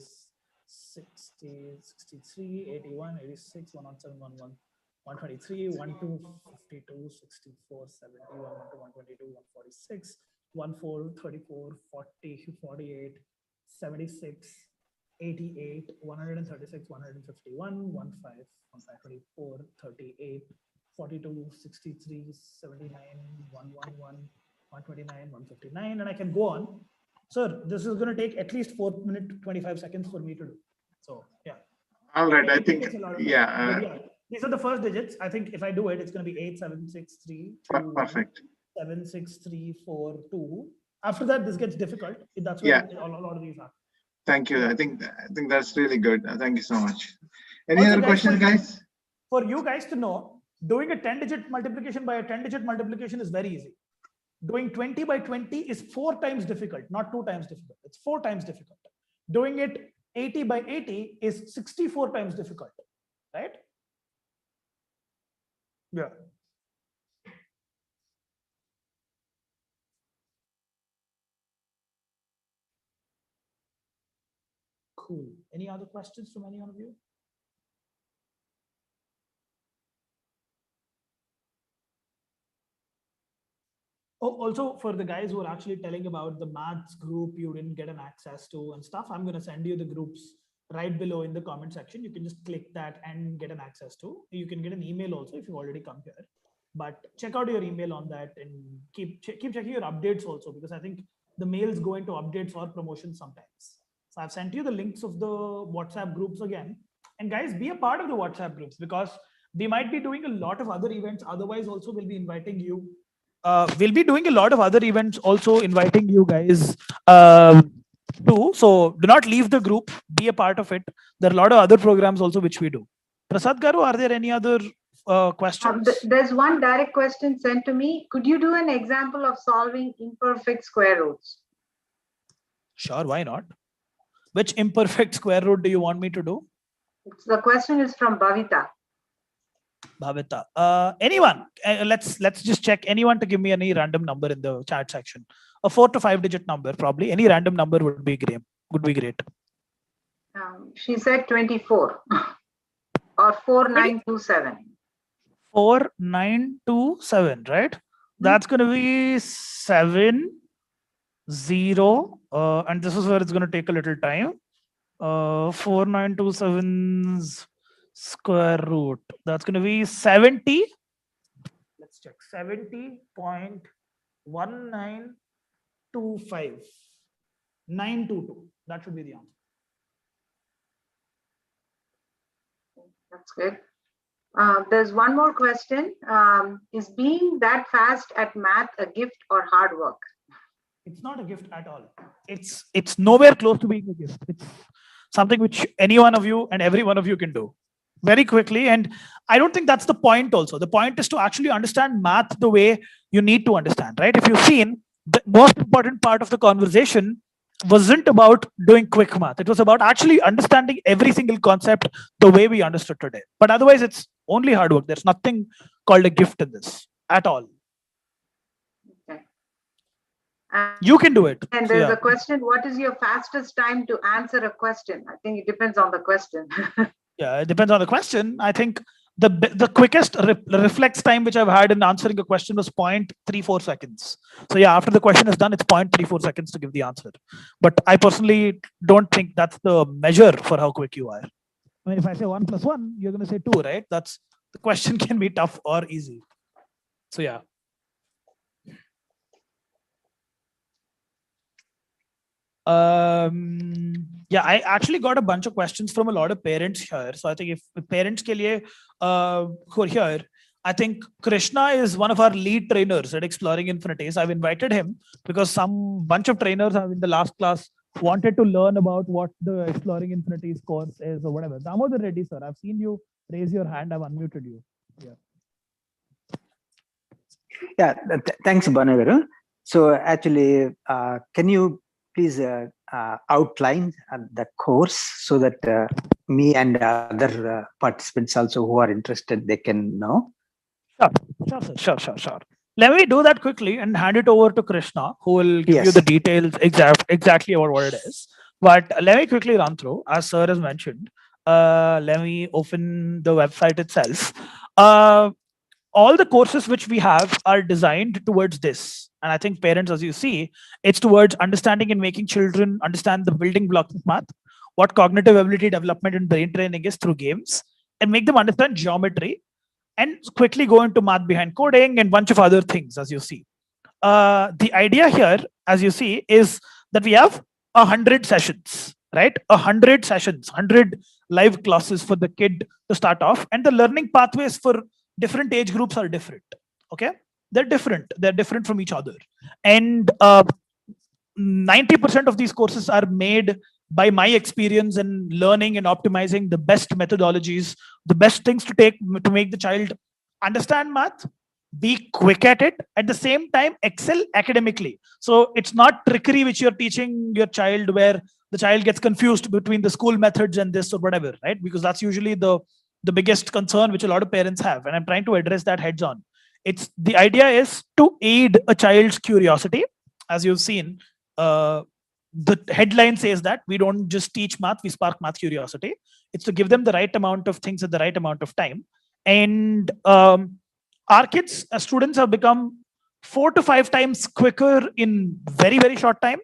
D: 60, 63, 81, 86, 107, 11, 123, 12, 52, 64, 71, 122, 146, 14, 34, 40, 48, 76, 88, 136, 151, 15, 24, 38, 42, 63, 79, 111, 129, 159, and I can go on. Sir, this is going to take at least 4 minutes, 25 seconds for me to do. So, yeah.
M: All right. I think, yeah.
D: These are the first digits. I think if I do it, it's going to be 8, 7, 6, 3, 2,
M: perfect.
D: 7, 6, 3, 4, 2. After that, this gets difficult. That's where a lot of these are.
M: Thank you. I think that's really good. Thank you so much. Any other questions, guys?
D: For you guys to know, doing a 10-digit multiplication by a 10-digit multiplication is very easy. Doing 20 by 20 is 4 times difficult, not 2 times difficult. It's 4 times difficult. Doing it 80 by 80 is 64 times difficult, right? Yeah. Cool. Any other questions from any one of you? Oh, also for the guys who are actually telling about the maths group you didn't get an access to and stuff, I'm going to send you the groups right below in the comment section. You can just click that and get an access to. You can get an email also if you've already come here. But check out your email on that and keep checking your updates also, because I think the mails go into updates or promotions sometimes. So I've sent you the links of the WhatsApp groups again. And guys, be a part of the WhatsApp groups, because we might be doing a lot of other events. Otherwise, also we'll be inviting you. We'll be doing a lot of other events, also inviting you guys too. So do not leave the group. Be a part of it. There are a lot of other programs also which we do. Prasad Garu, are there any other questions?
B: There's one direct question sent to me. Could you do an example of solving imperfect square roots?
D: Sure, why not? Which imperfect square root do you want me to do?
B: The question is from Bhavita.
D: Bhavita. Anyone? Let's just check. Anyone to give me any random number in the chat section. A 4 to 5 digit number, probably. Any random number would be great.
B: She said 24 or 4927.
D: 4927, right? That's going to be 7, 0. And this is where it's going to take a little time. 4927's square root. That's going to be 70. Let's check. 70.1925. 922. That should be the answer.
B: That's good. There's one more question. Is being that fast at math a gift or hard work?
D: It's not a gift at all. It's nowhere close to being a gift. It's something which any one of you and every one of you can do very quickly. And I don't think that's the point also. The point is to actually understand math the way you need to understand, right? If you've seen, the most important part of the conversation wasn't about doing quick math. It was about actually understanding every single concept the way we understood today. But otherwise, it's only hard work. There's nothing called a gift in this at all.
B: Okay.
D: You can do it.
B: And there's a question, what is your fastest time to answer a question? I think it depends on the question.
D: Yeah, it depends on the question. I think the quickest reflex time which I've had in answering a question was 0.34 seconds. So yeah, after the question is done, it's 0.34 seconds to give the answer. But I personally don't think that's the measure for how quick you are. I mean, if I say 1 + 1, you're going to say 2, right? The question can be tough or easy. So yeah. Yeah, I actually got a bunch of questions from a lot of parents here. So I think if parents ke liye, who are here, I think Krishna is one of our lead trainers at Exploring Infinities. I've invited him because some bunch of trainers have in the last class wanted to learn about what the Exploring Infinities course is or whatever. Damodar Reddy, sir, I've seen you raise your hand. I've unmuted you.
N: Yeah, thanks, Banagaru. So actually, can you please outline the course so that me and other participants also who are interested, they can know?
D: Sure. Let me do that quickly and hand it over to Krishna, who will give you the details exactly about what it is. But let me quickly run through, as sir has mentioned. Let me open the website itself. All the courses which we have are designed towards this. And I think parents, as you see, it's towards understanding and making children understand the building blocks of math, what cognitive ability development and brain training is through games, and make them understand geometry, and quickly go into math behind coding and bunch of other things, as you see. The idea here, as you see, is that we have 100 sessions, right? 100 sessions, 100 live classes for the kid to start off. And the learning pathways for different age groups are different, okay? They're different from each other. And 90% of these courses are made by my experience in learning and optimizing the best methodologies, the best things to take to make the child understand math, be quick at it, at the same time excel academically. So it's not trickery which you're teaching your child where the child gets confused between the school methods and this or whatever, right? Because that's usually the biggest concern which a lot of parents have, and I'm trying to address that heads on. It's the idea is to aid a child's curiosity. As you've seen, the headline says that we don't just teach math, we spark math curiosity. It's to give them the right amount of things at the right amount of time. And our kids, as students, have become 4 to 5 times quicker in very, very short times.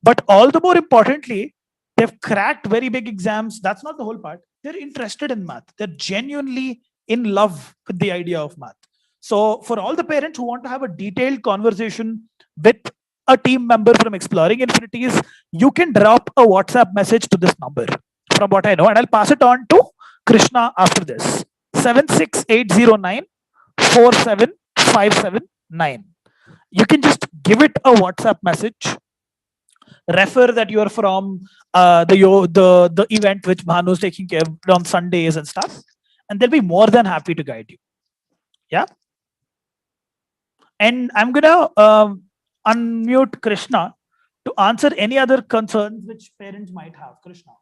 D: But all the more importantly, they've cracked very big exams. That's not the whole part. They're interested in math. They're genuinely in love with the idea of math. So for all the parents who want to have a detailed conversation with a team member from Exploring Infinities, you can drop a WhatsApp message to this number, from what I know, and I'll pass it on to Krishna after this. 76809 47579. You can just give it a WhatsApp message, refer that you are from the event which Bhanu is taking care of on Sundays and stuff, and they'll be more than happy to guide you. Yeah. And I'm gonna unmute Krishna to answer any other concerns which parents might have. Krishna.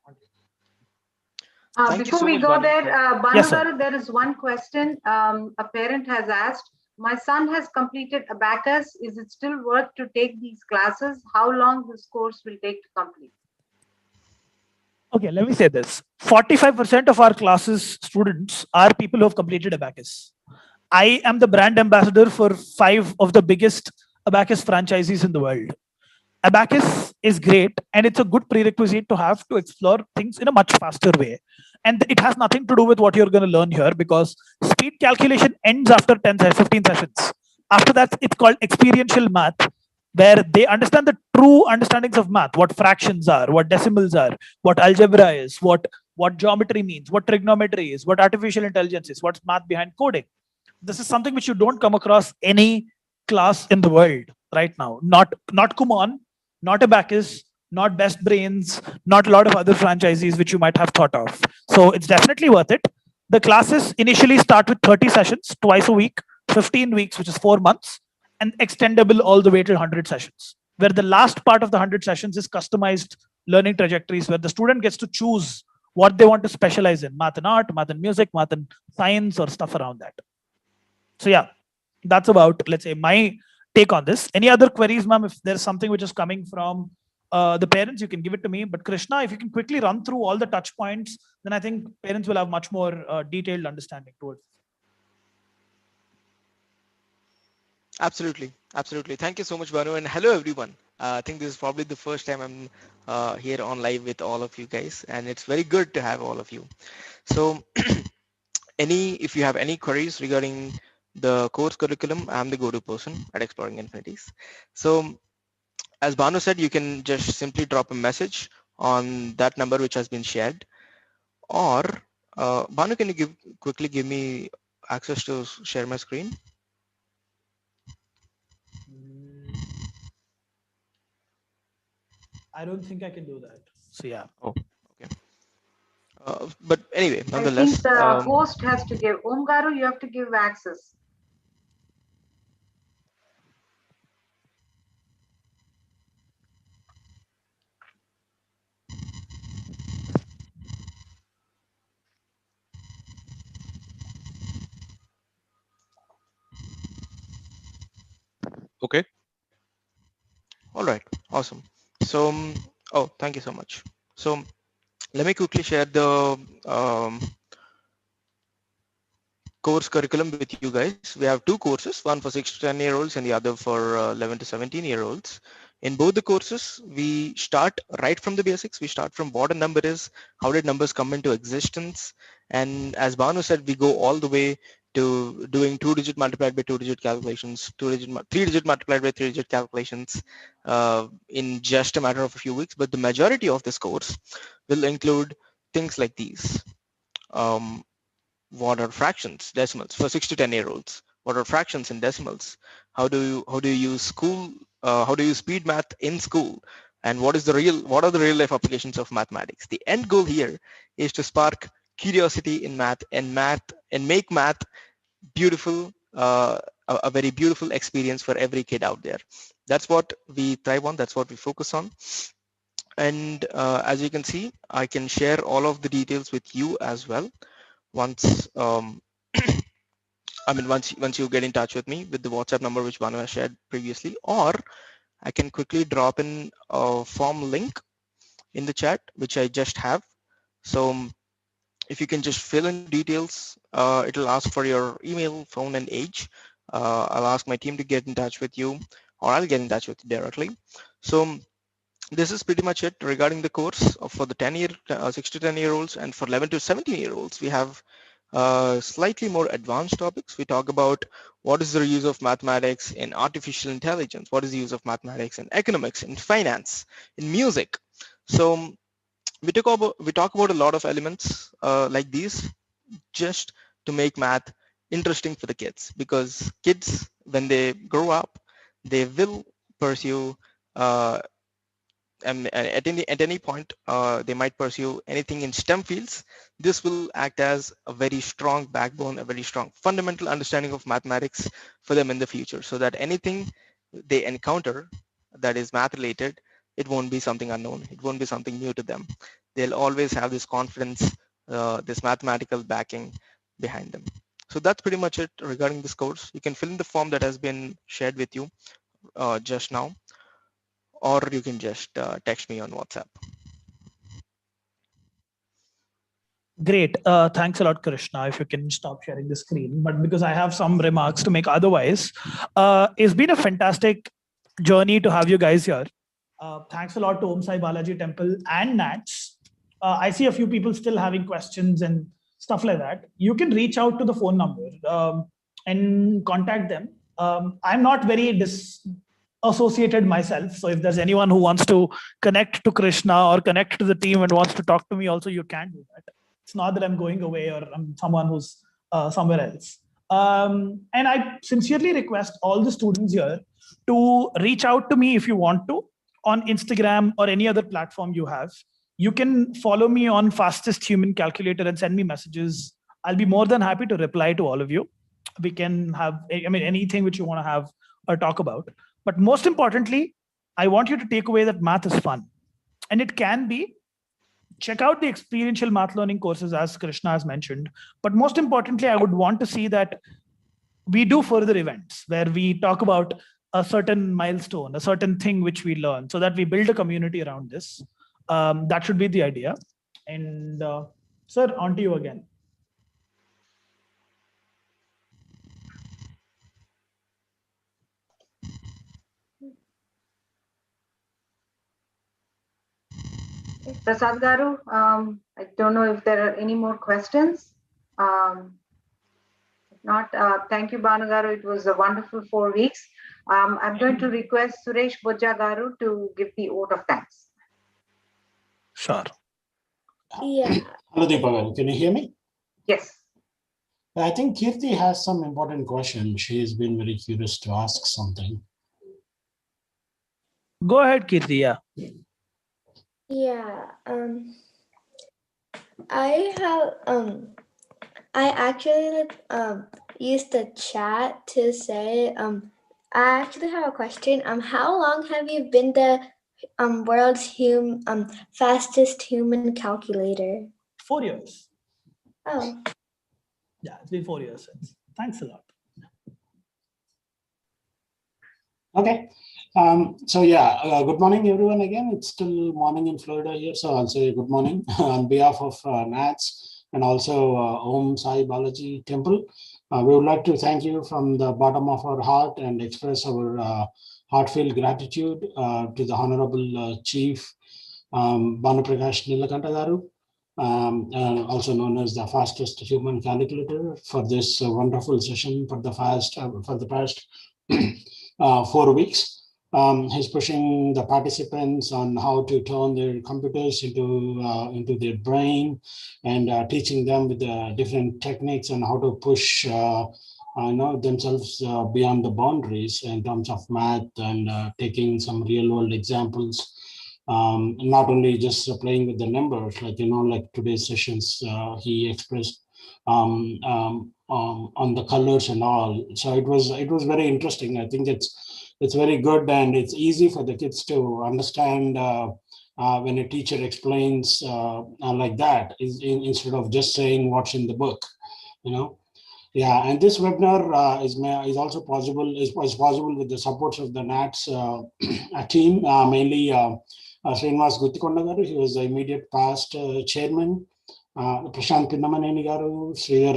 K: Thank you
B: Before
K: so
B: we
K: much,
B: go
K: Banu.
B: there, Banu
D: Yes, sir.
B: Garu, there is one question. A parent has asked, my son has completed abacus. Is it still worth to take these classes? How long this course will take to complete?
D: Okay, let me say this. 45% of our classes students are people who have completed abacus. I am the brand ambassador for 5 of the biggest abacus franchisees in the world. Abacus is great and it's a good prerequisite to have to explore things in a much faster way. And it has nothing to do with what you're going to learn here, because speed calculation ends after 15 sessions. After that, it's called experiential math, where they understand the true understandings of math, what fractions are, what decimals are, what algebra is, what geometry means, what trigonometry is, what artificial intelligence is, what's math behind coding. This is something which you don't come across any class in the world right now. Not Kumon, not Abacus, not Best Brains, not a lot of other franchisees which you might have thought of. So it's definitely worth it. The classes initially start with 30 sessions twice a week, 15 weeks, which is 4 months, and extendable all the way to 100 sessions, where the last part of the 100 sessions is customized learning trajectories, where the student gets to choose what they want to specialize in: math and art, math and music, math and science, or stuff around that. So yeah, that's about, let's say, my take on this. Any other queries, ma'am? If there's something which is coming from the parents, you can give it to me. But Krishna, if you can quickly run through all the touch points, then I think parents will have much more detailed understanding towards.
O: Absolutely, absolutely. Thank you so much, Banu, and hello everyone. I think this is probably the first time I'm here on live with all of you guys, and it's very good to have all of you. So if you have any queries regarding the course curriculum, I'm the go-to person at Exploring Infinities. So as Banu said, you can just simply drop a message on that number which has been shared, or Banu, can you quickly give me access to share my screen?
D: I don't think I can do that. So yeah.
O: Oh, okay. But anyway,
B: I think
O: nonetheless.
B: the host has to give. Om Garu, you have to give access.
O: Okay. All right. Awesome. So, oh, thank you so much. So let me quickly share the course curriculum with you guys. We have 2 courses, one for 6 to 10-year-olds and the other for 11 to 17-year-olds. In both the courses, we start right from the basics. We start from what a number is, how did numbers come into existence, and as Banu said, we go all the way to doing 2-digit multiplied by 2-digit calculations, 3-digit multiplied by 3-digit calculations in just a matter of a few weeks. But the majority of this course will include things like these. What are fractions, decimals for 6 to 10-year-olds? What are fractions and decimals? How do you use how do you speed math in school? And what are the real life applications of mathematics? The end goal here is to spark curiosity in math and make math beautiful, a very beautiful experience for every kid out there. That's what we thrive on. That's what we focus on. And as you can see, I can share all of the details with you as well. Once once you get in touch with me with the WhatsApp number which Banu has shared previously, or I can quickly drop in a form link in the chat which I just have. So if you can just fill in details, it'll ask for your email, phone, and age. I'll ask my team to get in touch with you, or I'll get in touch with you directly. So this is pretty much it regarding the course for the 6 to 10-year-olds, and for 11 to 17-year-olds, we have slightly more advanced topics. We talk about what is the use of mathematics in artificial intelligence, what is the use of mathematics in economics, in finance, in music. So we talk about a lot of elements like these, just to make math interesting for the kids, because kids, when they grow up, they will pursue at any point they might pursue anything in STEM fields. This will act as a very strong backbone, a very strong fundamental understanding of mathematics for them in the future, so that anything they encounter that is math related, it won't be something unknown, it won't be something new to them. They'll always have this confidence this mathematical backing behind them. So that's pretty much it regarding this course. You can fill in the form that has been shared with you just now, or you can just text me on WhatsApp.
D: Great. Thanks a lot, Krishna. If you can stop sharing the screen. But because I have some remarks to make otherwise, it's been a fantastic journey to have you guys here. Thanks a lot to Om Sai Balaji Temple and NATS. I see a few people still having questions and stuff like that. You can reach out to the phone number and contact them. I'm not very associated myself. So if there's anyone who wants to connect to Krishna or connect to the team and wants to talk to me also, you can do that. It's not that I'm going away or I'm someone who's somewhere else. And I sincerely request all the students here to reach out to me if you want to on Instagram or any other platform you have. You can follow me on Fastest Human Calculator and send me messages. I'll be more than happy to reply to all of you. We can have, I mean, anything which you want to have or talk about. But most importantly, I want you to take away that math is fun. And it can be. Check out the experiential math learning courses as Krishna has mentioned. But most importantly, I would want to see that we do further events where we talk about a certain milestone, a certain thing which we learn, so that we build a community around this. That should be the idea. And sir, on to you again.
B: Prasad Garu, I don't know if there are any more questions. If not, thank you, Banu Garu. It was a wonderful 4 weeks. I'm going to request Suresh Bojja Garu to give the vote of thanks.
D: Sure.
E: Yeah.
P: Hello, Deepa Garu. Can you hear me?
B: Yes.
P: I think Kirti has some important question. She has been very curious to ask something.
D: Go ahead, Kirti. Yeah.
E: Yeah. I have I actually used the chat to say I actually have a question. How long have you been the world's fastest human calculator?
D: 4 years.
E: Oh.
D: Yeah, it's been 4 years since. Thanks a lot.
P: Okay. So yeah, good morning, everyone. Again, it's still morning in Florida here, so I'll say good morning on behalf of NATS and also Om Sai Balaji Temple. We would like to thank you from the bottom of our heart and express our heartfelt gratitude to the Honorable Chief Banu Prakash Nilakanta Garu, also known as the fastest human calculator, for this wonderful session for the past 4 weeks. He's pushing the participants on how to turn their computers into their brain, and teaching them with the different techniques on how to push themselves beyond the boundaries in terms of math, and taking some real world examples. Not only just playing with the numbers, like today's sessions, he expressed on the colors and all. So it was very interesting. I think it's very good, and it's easy for the kids to understand when a teacher explains like that, instead of just saying what's in the book, Yeah, and this webinar is also possible with the support of the NATS team, mainly Srinivas Guttikonda garu. He was the immediate past chairman. Prashant Pinnamaneni garu, Sridhar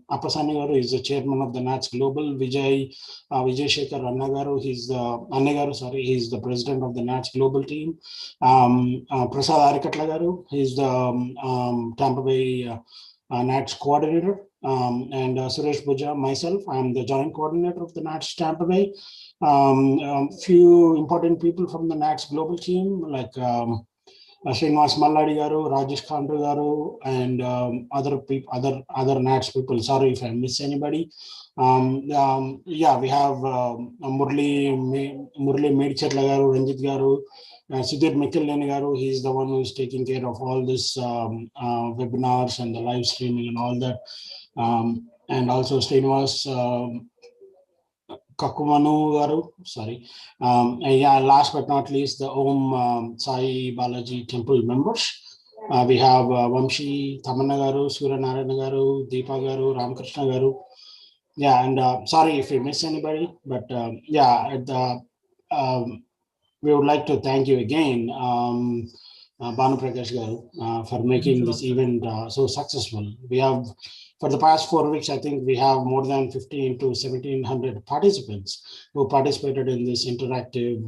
P: Appasani garu is the chairman of the NATS Global. Vijay Shekhar Anna garu, he's the president of the NATS Global team. Prasad Arikatla garu, he's the Tampa Bay NATS coordinator. And Suresh Bojja, myself, I'm the joint coordinator of the NATS Tampa Bay. Few important people from the NATS Global team, like Srinivas Malladi garu, Rajesh Khandru garu, and other NATS people. Sorry if I miss anybody. Yeah, we have Murli Medcherla garu, Ranjit garu, Sudhir Mikkeleni garu. He's the one who's taking care of all this webinars and the live streaming and all that. And also Srinivas Kakumanu garu, sorry. And yeah, last but not least, the Om Sai Balaji Temple members. We have Vamshi, Tamanna Garu, Surya Narayana Garu, Deepa Garu, Ramakrishna Garu. Yeah, and sorry if we miss anybody, but yeah, we would like to thank you again, Banu Prakash Garu, for making this event so successful. We have, for the past 4 weeks, I think we have more than 15 to 1700 participants who participated in this interactive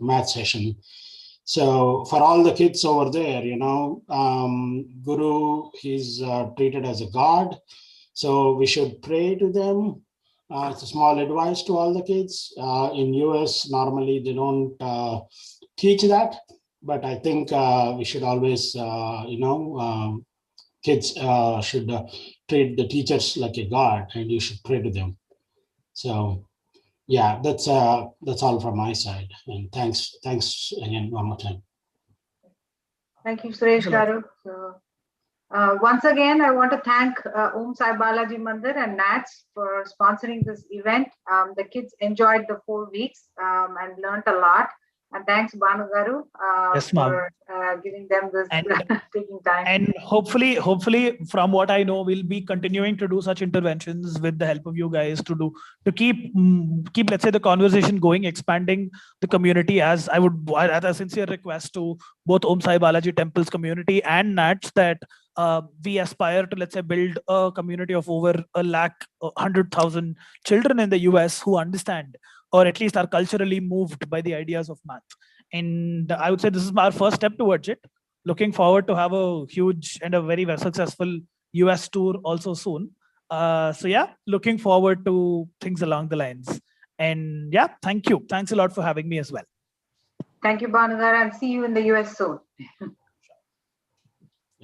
P: math session. So for all the kids over there, you know, Guru, he's treated as a god. So we should pray to them. It's a small advice to all the kids. In US, normally they don't teach that, but I think we should always, kids should treat the teachers like a god, and you should pray to them. So yeah, that's all from my side. And thanks again one more time.
B: Thank you, Suresh Garu. So, once again, I want to thank Om Sai Balaji Mandir and NATS for sponsoring this event. The kids enjoyed the 4 weeks and learned a lot. And thanks, Banu Garu,
D: Yes,
B: for giving them this, taking time.
D: And hopefully, from what I know, we'll be continuing to do such interventions with the help of you guys to keep, let's say, the conversation going, expanding the community. As a sincere request to both Om Sai Balaji Temple's community and NATS that we aspire to, let's say, build a community of over 100,000 children in the US who understand, or at least are culturally moved by the ideas of math. And I would say this is our first step towards it. Looking forward to have a huge and a very, very successful US tour also soon. So yeah, looking forward to things along the lines. And yeah, thank you. Thanks a lot for having me as well.
B: Thank you, Banu Garu, and see you in the US soon.